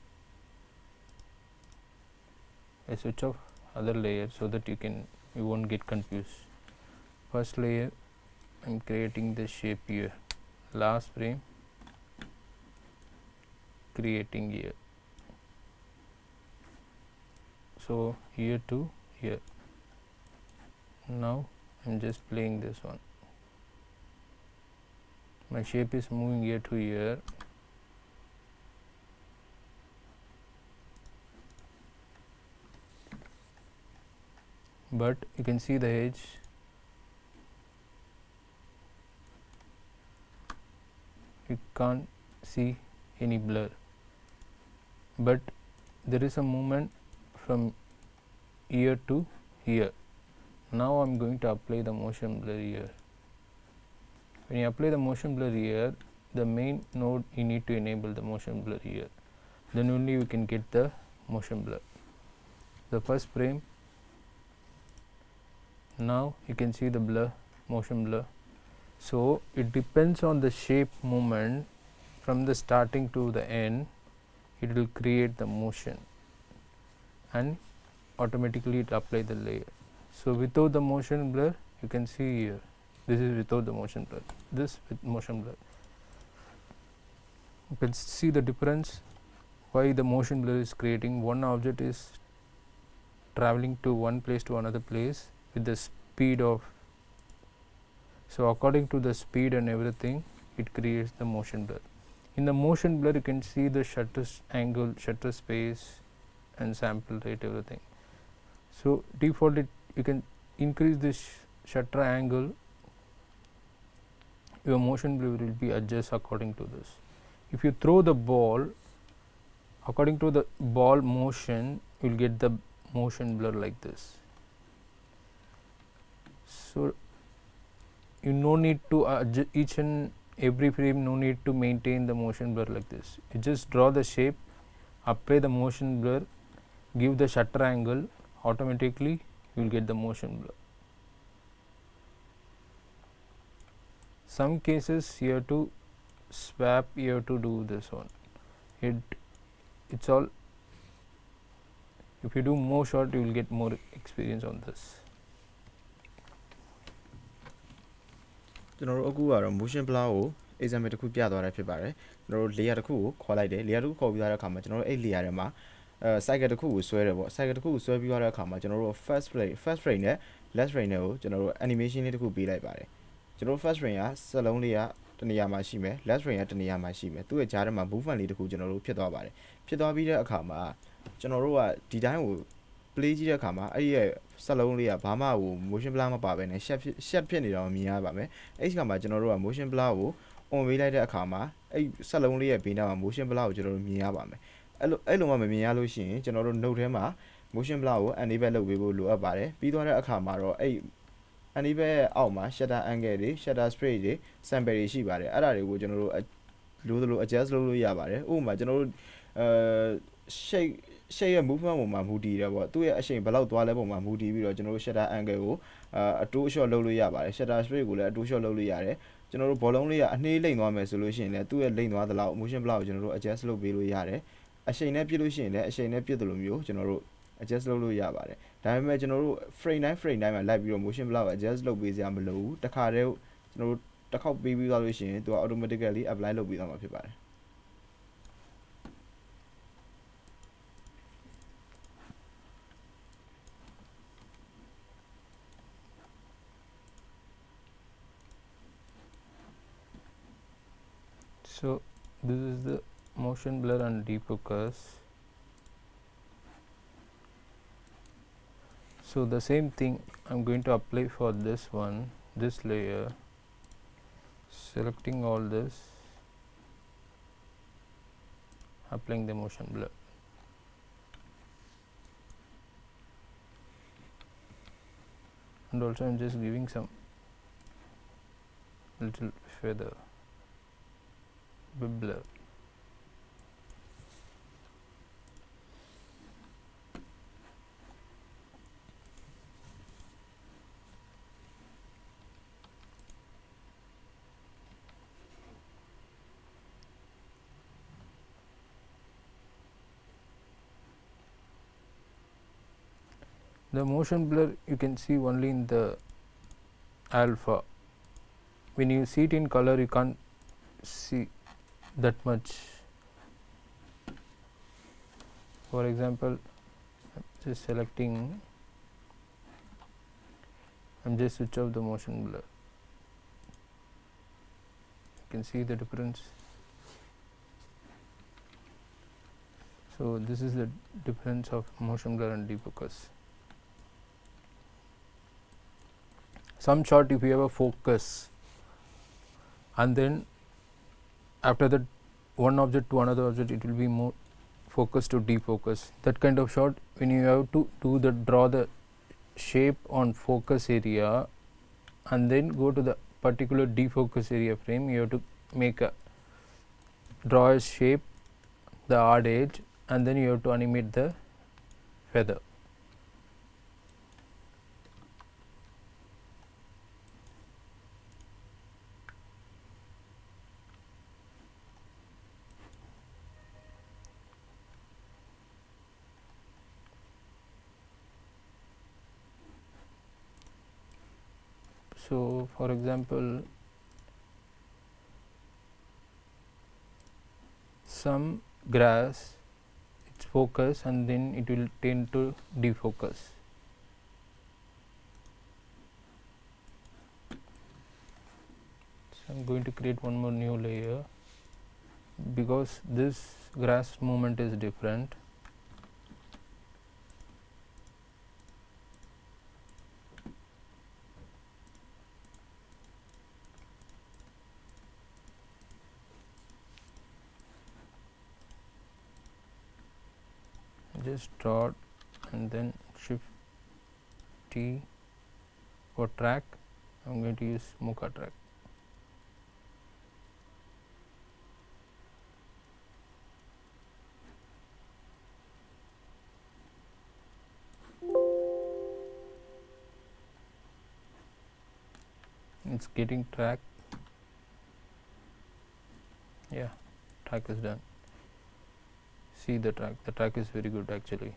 I switch off other layer so that you won't get confused. First layer, I'm creating the shape here. Last frame, creating here. So here to here. Now I'm just playing this one. My shape is moving here to here. But you can see the edge. You can't see any blur, but there is a movement from here to here. Now I'm going to apply the motion blur here. When you apply the motion blur here, the main node you need to enable the motion blur here, then only you can get the motion blur. The first frame, now you can see the blur, motion blur. So it depends on the shape movement from the starting to the end. It will create the motion and automatically it apply the layer. So without the motion blur, you can see here, this is without the motion blur, this with motion blur. You can see the difference why the motion blur is creating. One object is traveling to one place to another place with the speed of, so according to the speed and everything, it creates the motion blur. In the motion blur, you can see the shutter angle, shutter space and sample rate, everything. So default you can increase this shutter angle, your motion blur will be adjust according to this. If you throw the ball, according to the ball motion, you will get the motion blur like this. So you no need to adjust each and every frame, no need to maintain the motion blur like this. You just draw the shape, apply the motion blur, give the shutter angle, automatically you will get the motion blur. Some cases you have to swap, you have to do this one. It's all, if you do more shot, you will get more experience on this. ကျွန်တော်တို့အခုကတော့ motion blur ကို example တစ်ခုပြသွားတာဖြစ်ပါတယ်ကျွန်တော်တို့ layer တစ်ခုကိုခေါ်လိုက်တယ် layer တစ်ခုခေါ်ပြီးသွားတဲ့အခါမှာကျွန်တော်တို့အဲ့ layer ထဲမှာcycle တစ်ခုကိုဆွဲတယ်ပေါ့ cycle တစ်ခုကိုဆွဲပြီးသွားတဲ့အခါမှာကျွန်တော်တို့ first frame နဲ့ last frame နဲ့ကိုကျွန်တော်တို့ animation လေးတစ်ခုပေးလိုက်ပါတယ်ကျွန်တော်တို့ first frame ကစက်လုံးလေးကတနေရာမှာရှိမယ် last frame ကတနေရာမှာရှိမယ်သူ့ရဲ့ကြားထဲမှာ movement လေးတစ်ခုကျွန်တော်တို့ဖြစ်သွားပါတယ်ဖြစ်သွားပြီးတဲ့အခါမှာကျွန်တော်တို့ကဒီတိုင်းကို play ကြည့်တဲ့အခါမှာအဲ့ဒီရဲ့စက်လုံးလေးကဘာမှဟို motion blur မပါဘဲနဲ့ shut ဖြစ်နေတော့မြင်ရပါမယ်အဲ့ဒီအခါမှာကျွန်တော်တို့က motion blur ကို on ပေးလိုက်တဲ့အခါမှာအဲ့စက်လုံးလေးရဲ့ဘေးနားမှာ motion blur ကိုကျွန်တော်တို့မြင်ရပါမယ်အဲ့လိုမှမမြင်ရလို့ရှိရင်ကျွန်တော်တို့ note ထဲမှာ motion blur ကို enable လုပ်ပေးဖို့လိုအပ်ပါတယ်ပြီးသွားတဲ့အခါမှာတော့အဲ့ enable အောက်မှာ shutter angle တွေ shutter speed တွေ sample တွေရှိပါတယ်အဲ့ဒါတွေကိုကျွန်တော်တို့လိုသလို adjust လုပ်လို့ရပါတယ်ဥပမာကျွန်တော်တို့shape ရဲ့ movement ပုံမှာမူတည်တယ်ပေါ့သူ့ရဲ့အရှိန်ဘယ်လောက်သွားလဲပုံမှာမူတည်ပြီးတော့ကျွန်တော်တို့ shutter angle ကိုအတိုးအလျှော့လုပ်လို့ရပါတယ် shutter speed ကိုလည်းအတိုးအလျှော့လုပ်လို့ရတယ်ကျွန်တော်တို့ဘောလုံးလေးကအနှေးလိမ့်သွားမယ်ဆိုလို့ရှိရင်လည်းသူ့ရဲ့လိမ့်သွားသလောက် motion blur ကိုကျွန်တော်တို့ adjust လုပ်ပေးလို့ရတယ်အရှိန်နဲ့ပြစ်လို့ရှိရင်လည်းအရှိန်နဲ့ပြစ်တယ်လို့မျိုးကျွန်တော်တို့ adjust လုပ်လို့ရပါတယ်ဒါပေမဲ့ကျွန်တော်တို့ frame တိုင်းမှာလိုက်ပြီးတော့ motion blur ကို adjust လုပ်ပေးစရာမလိုဘူးတစ်ခါတည်းကျွန်တော်တို့တစ်ခေါက်ပေးပြီးသွားလို့ရှိရင်သူက automatically apply လုပ်ပေးသွားမှာဖြစ်ပါတယ် So this is the motion blur and defocus. So the same thing I'm going to apply for this one, this layer, selecting all this, applying the motion blur. And also I'm just giving some little feather blur. the motion blur you can see only in the alpha. When you see it in color you can't see that much. For example, just selecting, I'm just switch off the motion blur. You can see the difference. So this is the difference of motion blur and defocus. Some shot if you have a focus and then after that one object to another object it will be more focus to defocus. That kind of shot, when you have to do the draw the shape on focus area and then go to the particular defocus area frame, you have to make a draw a shape, the odd edge, and then you have to animate the feather. So for example, some grass it's focus and then it will tend to defocus. So I'm going to create one more new layer because this grass movement is different. Just draw and then shift T for track. I'm going to use Mocha track. It's getting track. Yeah, track is done. See the track is very good actually.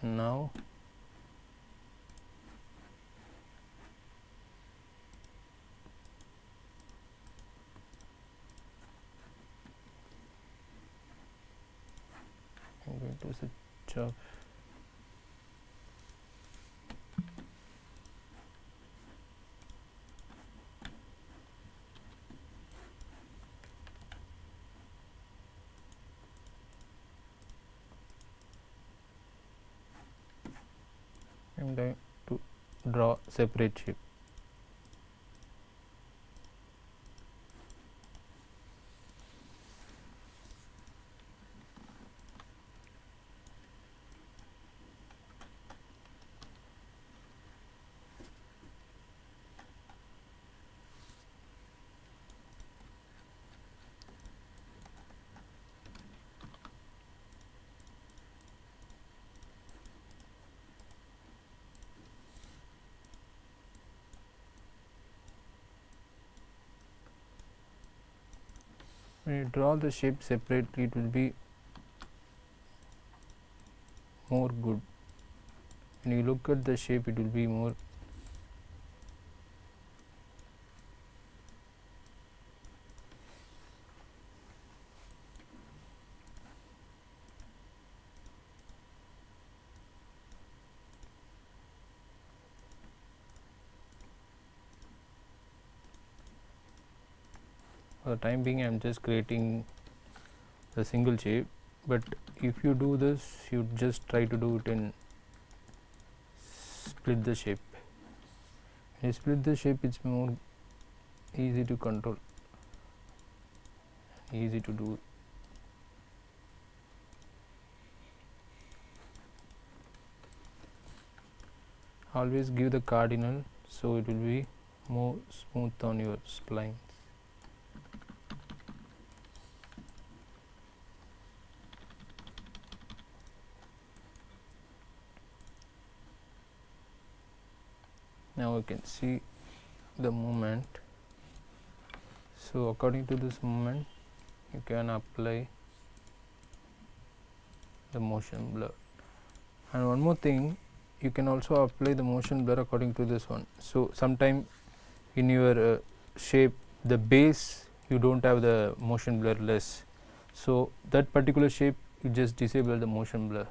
Now I'm going to switch off. I'm going to draw separate shape. When you draw the shape separately, it will be more good. When you look at the shape, it will be more for the time being. I am just creating the single shape, but if you do this, you just try to do it in split the shape. When you split the shape, it's more easy to control, easy to do. Always give the cardinal so it will be more smooth on your splines. Now you can see the movement. So according to this movement, you can apply the motion blur. And one more thing, you can also apply the motion blur according to this one. So sometime in your shape, the base you don't have the motion blur less, so that particular shape you just disable the motion blur.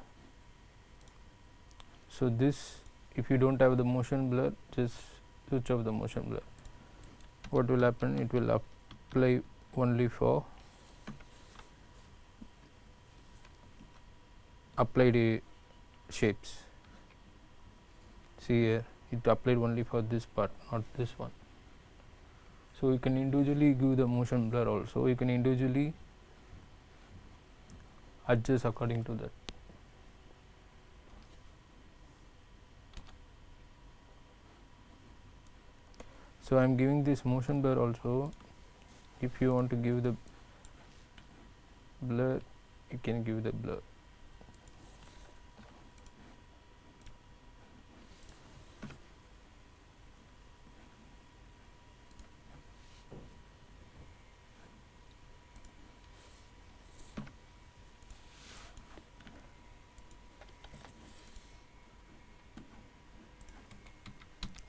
So this, if you don't have the motion blur, just switch off the motion blur. What will happen, it will apply only for applied shapes. See here, it applied only for this part, not this one. So you can individually give the motion blur also, you can individually adjust according to that. So I am giving this motion blur also. If you want to give the blur, you can give the blur.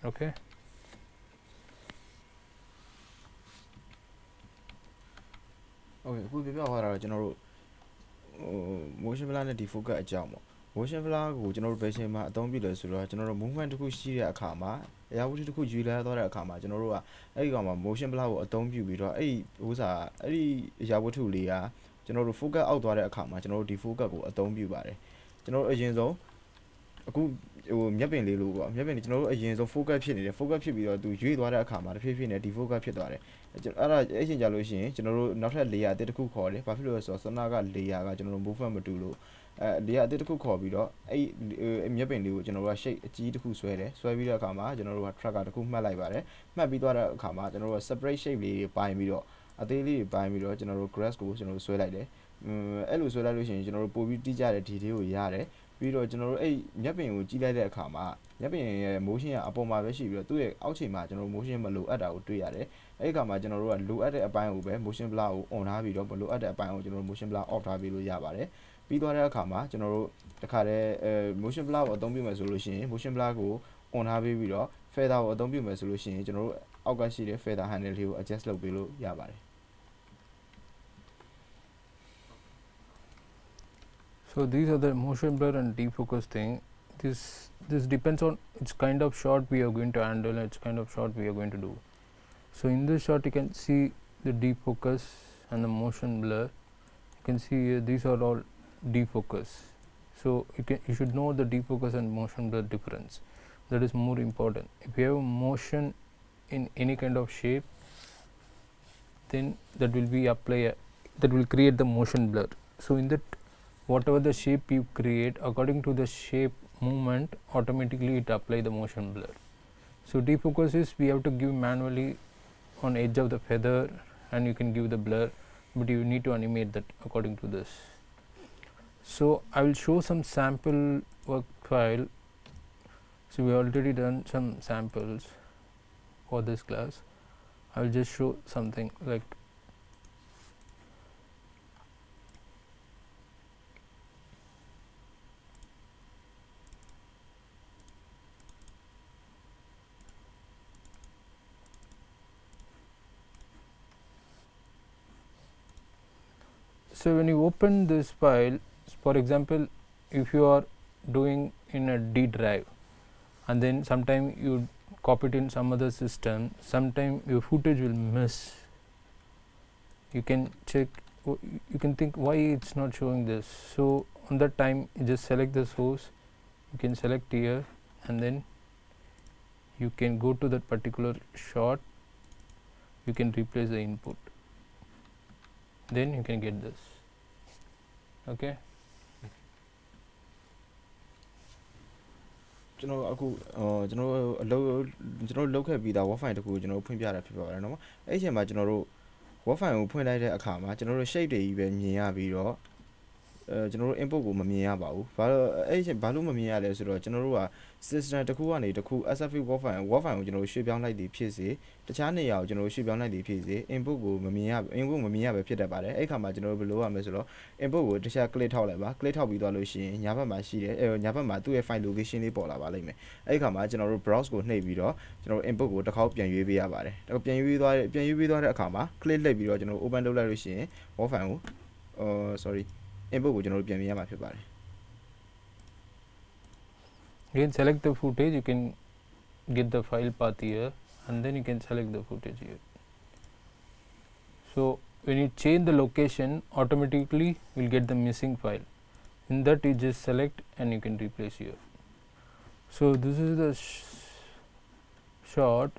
Okay. Okay အခုပြပြသွားတာတော့ကျွန်တော်တို့motion blur နဲ့ defocus အကြောင်းပေါ့ motion blur ကိုကျွန်တော်တို့ဘယ်ချိန်မှာအသုံးပြုလဲဆိုတော့ကျွန်တော်တို့ movement တစ်ခုရှိတဲ့အခါမှာအရာဝတ္ထုတစ်ခုယူလာသွားတဲ့အခါမှာကျွန်တော်တို့ကအဲ့ဒီကောင်မှာ motion blur ကိုအသုံးပြုပြီးတော့အဲ့ဒီအရာဝတ္ထုလေးကကျွန်တော်တို့ focus အောက်သွားတဲ့အခါမှာကျွန်တော်တို့ defocus ကိုအသုံးပြုပါတယ်ကျွန်တော်တို့အရင်ဆုံးအခုမျက်ပင်လေးလို့ပေါ့မျက်ပင်လေးကျွန်တော်တို့အရင်ဆုံး focus ဖြစ်နေတယ် focus ဖြစ်ပြီးတော့သူရွေ့သွားတဲ့အခါမှာတစ်ဖြည်းဖြည်းနဲ့ defocus ဖြစ်သွားတယ်အဲ့ဒါအဲ့ချိန်ကြလို့ရှိရင်ကျွန်တော်တို့နောက်ထပ် layer အသစ်တစ်ခုခေါ်တယ်ဘာဖြစ်လို့လဲဆိုတော့စနာက layer ကကျွန်တော်တို့ movement မတူလို့layer အသစ်တစ်ခုခေါ်ပြီးတော့အဲ့မျက်ပင်လေးကိုကျွန်တော်တို့က shape အကြီးတစ်ခုဆွဲတယ်ဆွဲပြီးတဲ့အခါမှာကျွန်တော်တို့က tracker တစ်ခုမှတ်လိုက်ပါတယ်မှတ်ပြီးသွားတဲ့အခါမှာကျွန်တော်တို့က separate shape လေးတွေပိုင်းပြီးတော့အသေးလေးတွေပိုင်းပြီးတော့ကျွန်တော်တို့ grass ကိုကျွန်တော်တို့ဆွဲလိုက်တယ်အဲ့လိုဆွဲလိုက်လို့ရှိရင်ကျွန်တော်တို့ပို့ပြီးတိကျတဲ့ detail ကိုရတယ်ပြီးတော့ကျွန်တော်တို့အဲ့မျက်ပင်ကိုကြီးလိုက်တဲ့အခါမှာမျက်ပင်ရဲ့ motion ကအပေါ်မှာပဲရှိပြီးတော့သူ့ရဲ့အောက်ခြေမှာကျွန်တော်တို့ motion မလိုအပ်တာကိုတွေ့ရတယ်အဲ့ဒီအခါမှာကျွန်တော်တို့ကလိုအပ်တဲ့အပိုင်းကိုပဲ motion blur ကို on ထားပြီးတော့မလိုအပ်တဲ့အပိုင်းကိုကျွန်တော်တို့ motion blur off ထားပေးလို့ရပါတယ်ပြီးသွားတဲ့အခါမှာကျွန်တော်တို့တခါတည်းmotion blur ကိုအသုံးပြုမယ်ဆိုလို့ရှိရင် motion blur ကို on ထားပေးပြီးတော့ feather ကိုအသုံးပြုမယ်ဆိုလို့ရှိရင်ကျွန်တော်တို့အောက်ကရှိတဲ့ feather handle လေးကို adjust လုပ်ပေးလို့ရပါတယ် So these are the motion blur and defocus thing. This depends on its kind of shot we are going to handle and its kind of shot we are going to do. So in this shot you can see the defocus and the motion blur. You can see here these are all defocus. So you should know the defocus and motion blur difference. That is more important. If you have motion in any kind of shape, then that will create the motion blur. So in that, whatever the shape you create, according to the shape movement, automatically it apply the motion blur. So defocus is we have to give manually on edge of the feather, and you can give the blur, but you need to animate that according to this. So I will show some sample work file. So we already done some samples for this class. I will just show something like so when you open this file, for example, if you are doing in a D drive and then sometime you copy it in some other system, sometime your footage will miss. You can check, you can think why it's not showing this. So on that time you just select the source, you can select here and then you can go to that particular shot, you can replace the input, then you can get this. Okay. ကျွန်တော်အခုကျွန်တော်အလုပ်လုပ်ခဲ့ပြီးသား word file တခုကိုကျွန်တော်ဖွင့်ပြတာဖြစ်ပါတယ်နော်အဲ့ဒီအချိန်မှာကျွန်တော်တို့ word file ကိုဖွင့်လိုက်တဲ့အခါမှာကျွန်တော်တို့ shape တွေကြီးပဲမြင်ရပြီးတော့ ကျွန်တော်တို့ input ကိုမမြင်ရပါဘူးဘာလို့အဲ့ဒီဘာလို့မမြင်ရလဲဆိုတော့ကျွန်တော်တို့က system တစ်ခုကနေတစ်ခု sfv word file ကိုကျွန်တော်တို့ရွှေ့ပြောင်းလိုက်သည်ဖြစ်စေတခြားနေရာကိုကျွန်တော်တို့ရွှေ့ပြောင်းလိုက်သည်ဖြစ်စေ input ကိုမမြင်ရပဲဖြစ်တတ်ပါတယ်အဲ့ခါမှာကျွန်တော်တို့ဘယ်လိုရမလဲဆိုတော့ input ကိုတစ်ခြား click ထောက်လိုက်ပါ click ထောက်ပြီးသွားလို့ရှိရင်ညာဘက်မှာရှိတယ်ညာဘက်မှာသူ့ရဲ့ file location လေးပေါ်လာပါလိမ့်မယ်အဲ့ခါမှာကျွန်တော်တို့ browse ကိုနှိပ်ပြီးတော့ကျွန်တော်တို့ input ကိုတစ်ခေါက်ပြန်ရွေးပေးရပါတယ်ပြန်ရွေးသွားတဲ့အခါမှာ click လိုက်ပြီးတော့ကျွန်တော်တို့ open လုပ်လိုက်လို့ရှိရင် word file ကိုsorry input ကိုကျွန်တော်တို့ပြန်မြင်ရမှာဖြစ်ပါတယ် Again, select the footage. You can get the file path here, and then you can select the footage here. So when you change the location, automatically you'll get the missing file. In that, you just select and you can replace here. So this is the shot.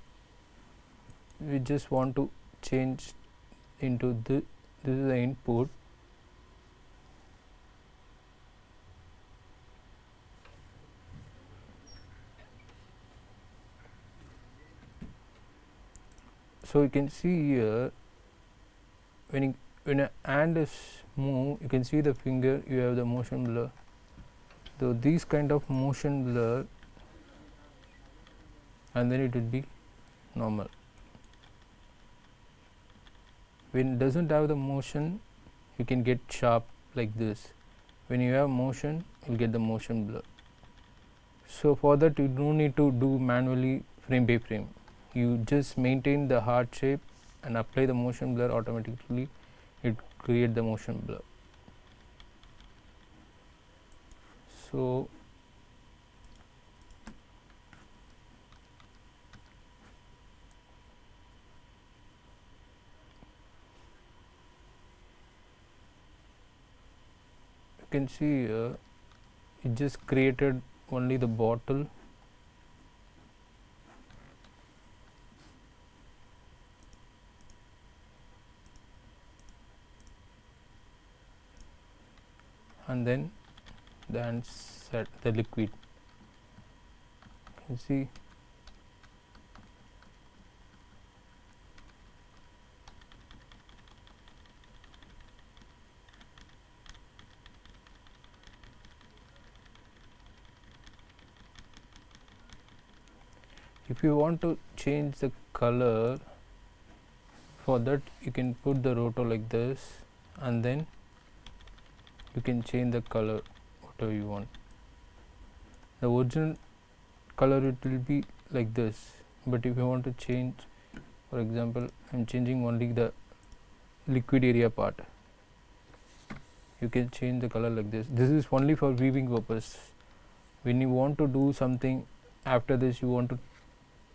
We just want to change into this is the input. So you can see here when a hand is moved, you can see the finger, you have the motion blur. So these kind of motion blur, and then it will be normal. When it doesn't have the motion, you can get sharp like this. When you have motion, you'll get the motion blur. So for that, you don't need to do manually frame by frame. You just maintain the hard shape and apply the motion blur, automatically it create the motion blur. So you can see it just created only the bottle. And then set the liquid. You can see if you want to change the color, for that you can put the roto like this, and then you can change the color whatever you want. The original color it will be like this, but if you want to change, for example, I'm changing only the liquid area part, you can change the color like this. This is only for viewing purpose. When you want to do something after this, you want to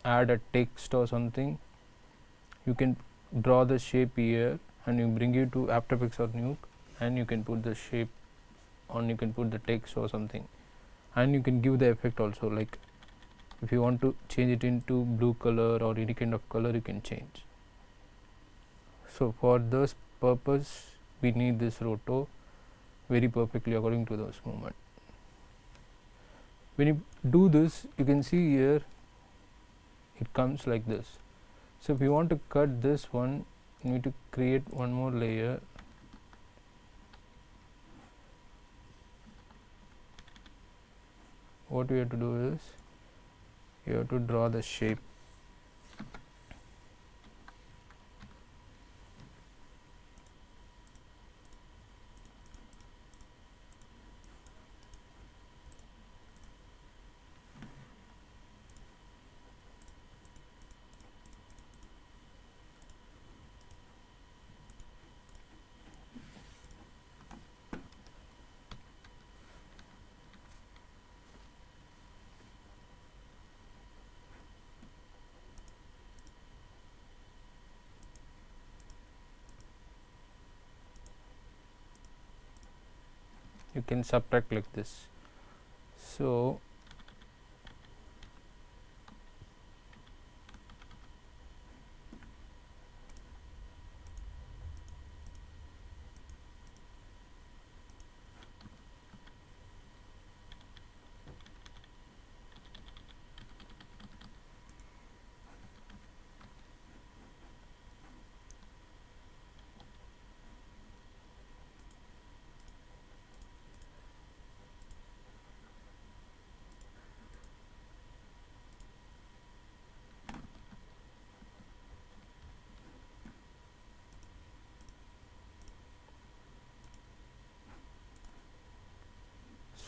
add a text or something, you can draw the shape here and you bring it to After Effects or Nuke, and you can put the shape on, you can put the text or something, and you can give the effect also, like if you want to change it into blue color or any kind of color, you can change. So for this purpose we need this roto very perfectly according to those movement. When you do this, you can see here it comes like this. So if you want to cut this one, you need to create one more layer. What we have to do is you have to draw the shape. You can subtract like this. So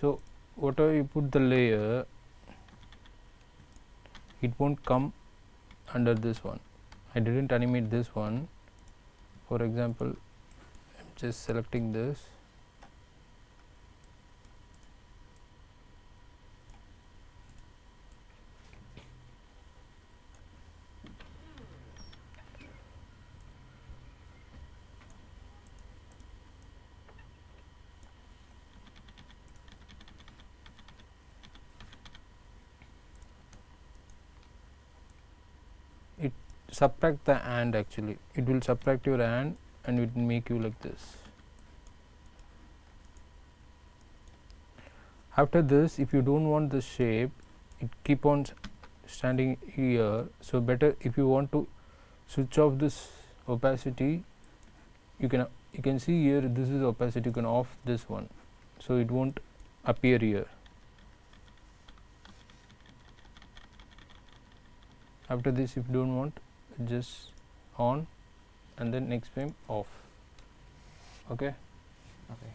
So whatever you put the layer, it won't come under this one. I didn't animate this one. For example, I'm just selecting this. It subtract the hand, actually it will subtract your hand and it will make you like this. After this, if you don't want the shape, it keep on standing here. So better, if you want to switch off this opacity, you can see here, this is opacity, you can off this one, so it won't appear here. After this, if you don't want, just on, and then next frame off. Okay. Okay.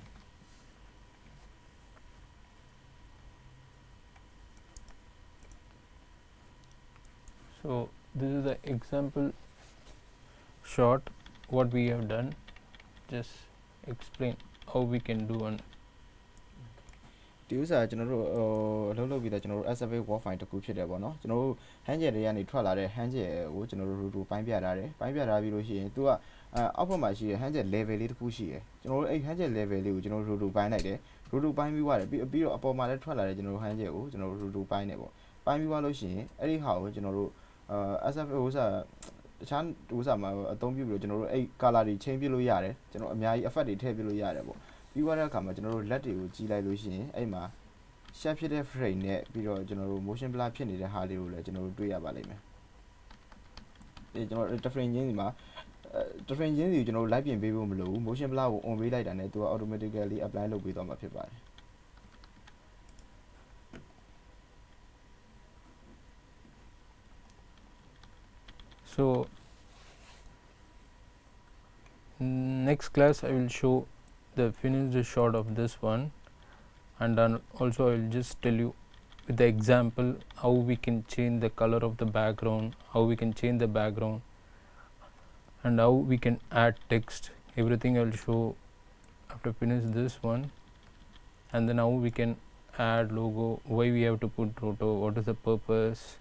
So this is the example shot what we have done. Just explain how we can do one. ဒီဥစ္စာကျွန်တော်တို့အလုပ်လုပ်ပြီးတော့ကျွန်တော်တို့ SFA wall file တစ်ခုဖြစ်တယ်ပေါ့နော်ကျွန်တော်တို့ handle တွေကနေထွက်လာတဲ့ handle ကိုကျွန်တော်တို့ roto ပိုင်းပြထားတယ်ပိုင်းပြထားပြီးလို့ရှိရင်သူကအောက်ဘက်မှာရှိတဲ့ handle level လေးတစ်ခုရှိတယ်ကျွန်တော်တို့အဲ့ handle level လေးကိုကျွန်တော်တို့ roto ပိုင်းလိုက်တယ် roto ပိုင်းပြီးသွားတယ်ပြီးတော့အပေါ်မှာလည်းထွက်လာတဲ့ကျွန်တော်တို့ handle ကိုကျွန်တော်တို့ roto ပိုင်းတယ်ပေါ့ပိုင်းပြီးသွားလို့ရှိရင်အဲ့ဒီဟာကိုကျွန်တော်တို့SFA ဥစ္စာတခြားဥစ္စာမှာအသုံးပြုပြီးတော့ကျွန်တော်တို့အဲ့ color တွေ change ပြလို့ရတယ်ကျွန်တော်အများကြီး effect တွေထည့်ပြလို့ရတယ်ပေါ့ပြီးသွားတဲ့အခါမှာကျွန်တော်တို့လက်တွေကိုကြီးလိုက်လို့ရှိရင်အဲ့မှာ shape ဖြစ်တဲ့ frame နဲ့ပြီးတော့ကျွန်တော်တို့ motion blur ဖြစ်နေတဲ့ဟာလေးကိုလည်းကျွန်တော်တို့တွေ့ရပါလိမ့်မယ်ဒီကျွန်တော် different ချင်းဒီမှာ different ချင်းစီကိုကျွန်တော်တို့ light ပြင်ပေးဖို့မလိုဘူး motion blur ကို on ပေးလိုက်တာနဲ့သူက automatically apply လုပ်ပေးသွားမှာဖြစ်ပါတယ် So next class I will show the finished shot of this one, and then also I will just tell you with the example how we can change the color of the background, how we can change the background, and how we can add text. Everything I will show after finish this one, and then how we can add logo, why we have to put roto, what is the purpose,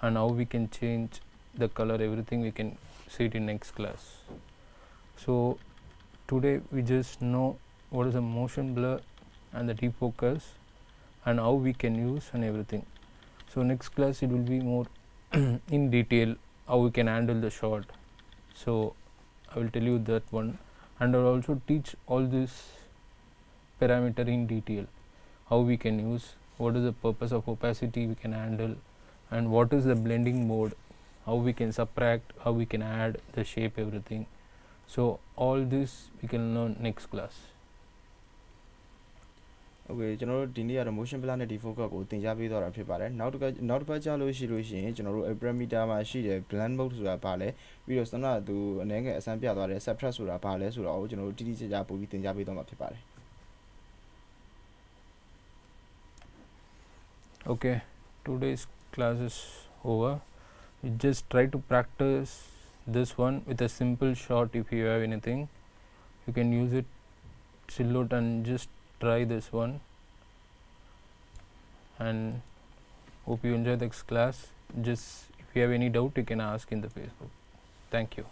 and how we can change the color. Everything we can see it in next class. So today we just know what is a motion blur and the defocus and how we can use and everything. So next class it will be more in detail how we can handle the shot. So I will tell you that one, and I will also teach all this parameter in detail, how we can use, what is the purpose of opacity we can handle, and what is the blending mode, how we can subtract, how we can add the shape, everything. So all this we can learn next class. Okay ကျွန်တော်တို့ဒီနေ့ကတော့ motion blur နဲ့ defocus ကိုသင်ကြားပေးသွားတာဖြစ်ပါတယ်နောက်တစ်ပတ်ကြာလို့ရှိရင်ကျွန်တော်တို့ parameter မှာရှိတဲ့ blend mode ဆိုတာဘာလဲပြီးတော့စနသူအနေငယ်အစမ်းပြသွားတဲ့ subtract ဆိုတာဘာလဲဆိုတော့ကျွန်တော်တို့တိတိကျကျပို့ပြီးသင်ကြားပေးသွားမှာဖြစ်ပါတယ် Okay, today's class is over. You just try to practice this one with a simple shot. If you have anything, you can use it silhouette and just try this one, and hope you enjoy this class. Just if you have any doubt, you can ask in the Facebook. Thank you.